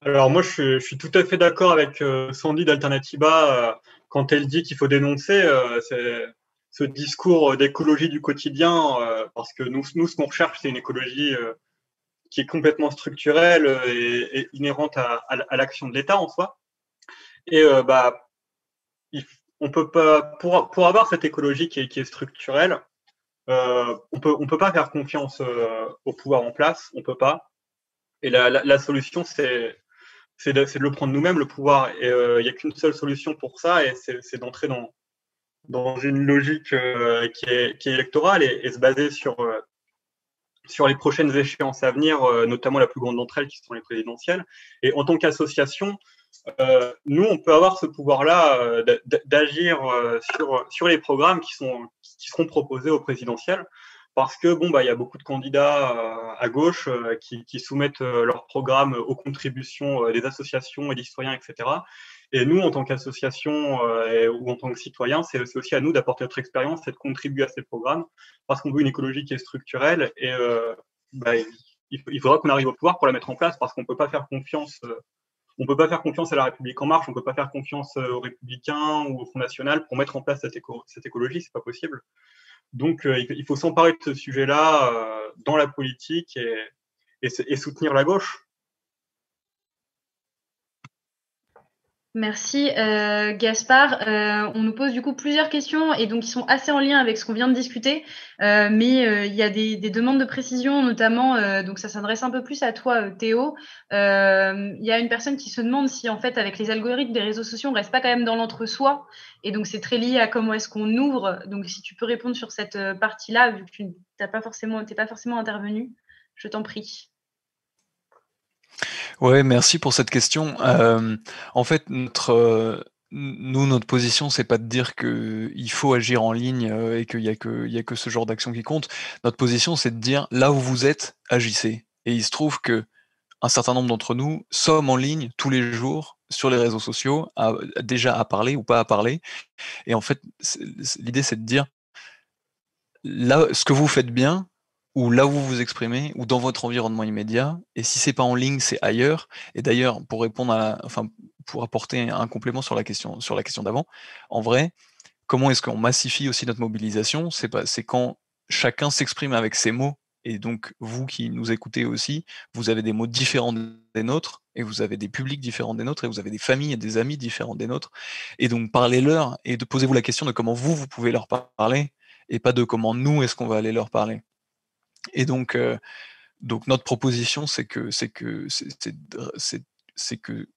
Alors moi, je suis tout à fait d'accord avec Sandy d'Alternativa quand elle dit qu'il faut dénoncer ce discours d'écologie du quotidien, parce que nous ce qu'on recherche, c'est une écologie qui est complètement structurelle et inhérente à l'action de l'État en soi. Et on peut pas, pour avoir cette écologie qui est structurelle, on peut pas faire confiance au pouvoir en place, on peut pas. Et la solution, c'est de le prendre nous-mêmes, le pouvoir. Et il n'y a qu'une seule solution pour ça, et c'est d'entrer dans une logique qui est électorale et se baser sur les prochaines échéances à venir, notamment la plus grande d'entre elles qui sont les présidentielles. Et en tant qu'association, nous, on peut avoir ce pouvoir-là d'agir sur les programmes qui seront proposés aux présidentielles. Parce que il y a beaucoup de candidats à gauche qui soumettent leurs programmes aux contributions des associations et des citoyens, etc. Et nous, en tant qu'association ou en tant que citoyens, c'est aussi à nous d'apporter notre expérience et de contribuer à ces programmes, parce qu'on veut une écologie qui est structurelle. Et il faudra qu'on arrive au pouvoir pour la mettre en place, parce qu'on peut pas faire confiance. On peut pas faire confiance à la République en marche, on peut pas faire confiance aux Républicains ou au Front National pour mettre en place cette écologie, c'est pas possible. Donc, il faut s'emparer de ce sujet-là dans la politique et soutenir la gauche. Merci Gaspard. On nous pose du coup plusieurs questions et donc qui sont assez en lien avec ce qu'on vient de discuter, mais il y a des demandes de précision notamment, donc ça s'adresse un peu plus à toi Théo. Il y a une personne qui se demande si en fait avec les algorithmes des réseaux sociaux on reste pas quand même dans l'entre-soi et donc c'est très lié à comment est-ce qu'on ouvre. Donc si tu peux répondre sur cette partie-là vu que tu t'es pas forcément intervenu, je t'en prie. Ouais, merci pour cette question. En fait, notre position, c'est pas de dire qu'il faut agir en ligne et qu'il y a que ce genre d'action qui compte. Notre position, c'est de dire là où vous êtes, agissez. Et il se trouve que un certain nombre d'entre nous sommes en ligne tous les jours sur les réseaux sociaux, déjà à parler ou pas à parler. Et en fait, l'idée, c'est de dire là, ce que vous faites bien, ou là où vous vous exprimez, ou dans votre environnement immédiat, et si c'est pas en ligne, c'est ailleurs. Et d'ailleurs, pour répondre pour apporter un complément sur la question d'avant, en vrai, comment est-ce qu'on massifie aussi notre mobilisation? C'est quand chacun s'exprime avec ses mots, et donc vous qui nous écoutez aussi, vous avez des mots différents des nôtres, et vous avez des publics différents des nôtres, et vous avez des familles et des amis différents des nôtres, et donc parlez-leur, et posez-vous la question de comment vous pouvez leur parler, et pas de comment nous est-ce qu'on va aller leur parler. Et donc notre proposition, c'est que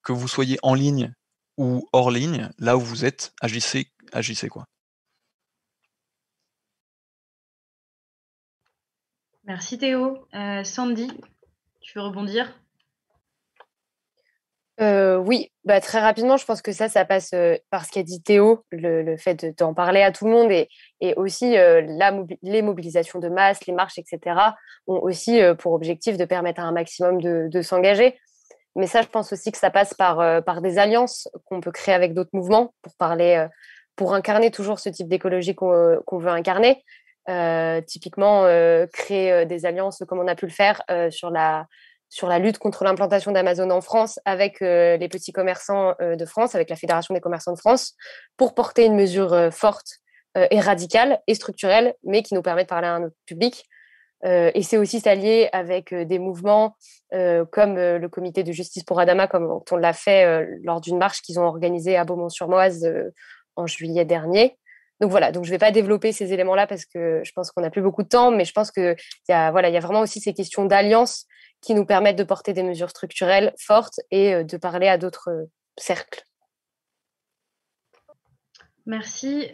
vous soyez en ligne ou hors ligne, là où vous êtes, agissez quoi. Merci Théo. Sandy, tu veux rebondir? Oui, très rapidement, je pense que ça passe par ce qu'a dit Théo, le fait d'en parler à tout le monde et aussi les mobilisations de masse, les marches, etc., ont aussi pour objectif de permettre à un maximum de s'engager. Mais ça, je pense aussi que ça passe par des alliances qu'on peut créer avec d'autres mouvements pour incarner toujours ce type d'écologie qu'on veut incarner. Typiquement, créer des alliances comme on a pu le faire sur la lutte contre l'implantation d'Amazon en France avec les petits commerçants de France, avec la Fédération des commerçants de France, pour porter une mesure forte et radicale et structurelle, mais qui nous permet de parler à un autre public. Et c'est aussi s'allier avec des mouvements comme le comité de justice pour Adama, comme on l'a fait lors d'une marche qu'ils ont organisée à Beaumont-sur-Moise en juillet dernier. Donc voilà, donc je ne vais pas développer ces éléments-là parce que je pense qu'on n'a plus beaucoup de temps, mais je pense qu'il y a vraiment aussi ces questions d'alliance qui nous permettent de porter des mesures structurelles fortes et de parler à d'autres cercles. Merci.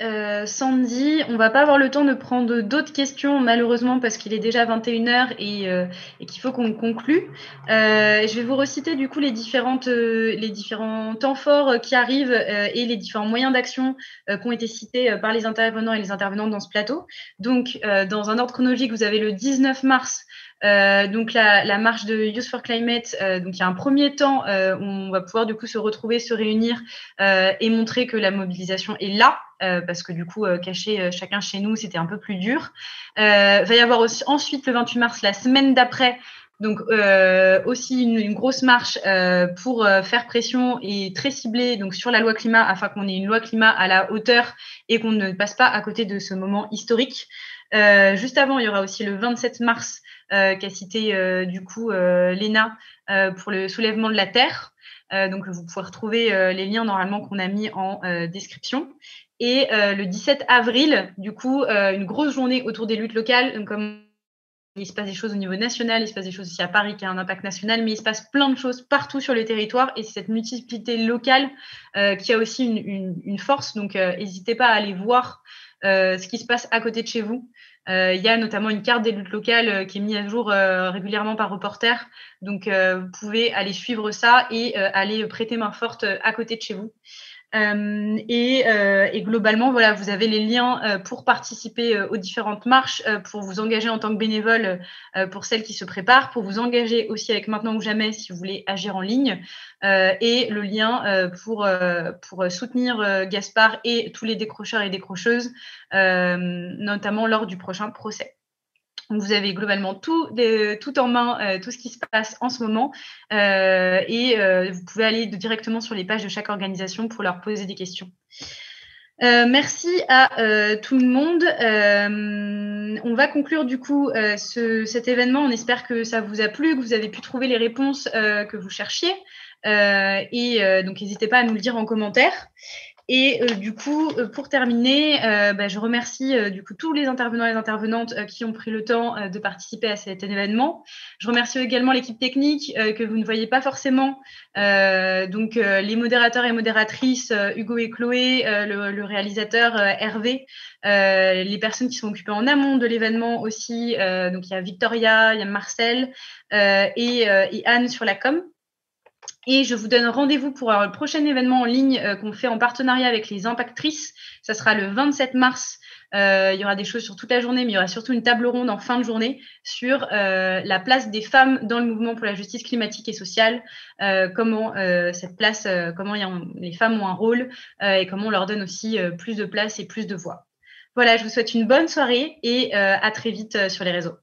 Sandy, on va pas avoir le temps de prendre d'autres questions malheureusement parce qu'il est déjà 21h et qu'il faut qu'on conclue. Je vais vous reciter du coup les différents temps forts qui arrivent et les différents moyens d'action qui ont été cités par les intervenants et les intervenantes dans ce plateau. Donc, dans un ordre chronologique, vous avez le 19 mars donc la marche de Youth for Climate, donc il y a un premier temps où on va pouvoir du coup se retrouver, se réunir et montrer que la mobilisation est là, parce que du coup cacher chacun chez nous c'était un peu plus dur. Va y avoir aussi ensuite le 28 mars, la semaine d'après, donc aussi une grosse marche pour faire pression et très ciblée donc sur la loi climat afin qu'on ait une loi climat à la hauteur et qu'on ne passe pas à côté de ce moment historique. Juste avant, il y aura aussi le 27 mars qu'a cité du coup Léna pour le soulèvement de la Terre. Donc, vous pouvez retrouver les liens normalement qu'on a mis en description. Et le 17 avril, du coup, une grosse journée autour des luttes locales. Donc, comme il se passe des choses au niveau national, il se passe des choses aussi à Paris qui a un impact national, mais il se passe plein de choses partout sur le territoire et c'est cette multiplicité locale qui a aussi une force. Donc, n'hésitez pas à aller voir ce qui se passe à côté de chez vous. Il y a notamment une carte des luttes locales qui est mise à jour régulièrement par Reporter. Donc, vous pouvez aller suivre ça et aller prêter main forte à côté de chez vous. Et globalement, voilà, vous avez les liens pour participer aux différentes marches, pour vous engager en tant que bénévole pour celles qui se préparent, pour vous engager aussi avec Maintenant ou Jamais si vous voulez agir en ligne, et le lien pour soutenir Gaspard et tous les décrocheurs et décrocheuses, notamment lors du prochain procès. Donc, vous avez globalement tout en main, tout ce qui se passe en ce moment. Et vous pouvez aller directement sur les pages de chaque organisation pour leur poser des questions. Merci à tout le monde. On va conclure du coup cet événement. On espère que ça vous a plu, que vous avez pu trouver les réponses que vous cherchiez. Donc, n'hésitez pas à nous le dire en commentaire. Et du coup, pour terminer, je remercie du coup tous les intervenants et les intervenantes qui ont pris le temps de participer à cet événement. Je remercie également l'équipe technique que vous ne voyez pas forcément, donc les modérateurs et modératrices Hugo et Chloé, le réalisateur Hervé, les personnes qui sont occupées en amont de l'événement aussi. Donc il y a Victoria, il y a Marcel et Anne sur la com. Et je vous donne rendez-vous pour le prochain événement en ligne qu'on fait en partenariat avec les Impactrices. Ça sera le 27 mars. Il y aura des choses sur toute la journée, mais il y aura surtout une table ronde en fin de journée sur la place des femmes dans le mouvement pour la justice climatique et sociale, comment cette place, comment les femmes ont un rôle et comment on leur donne aussi plus de place et plus de voix. Voilà, je vous souhaite une bonne soirée et à très vite sur les réseaux.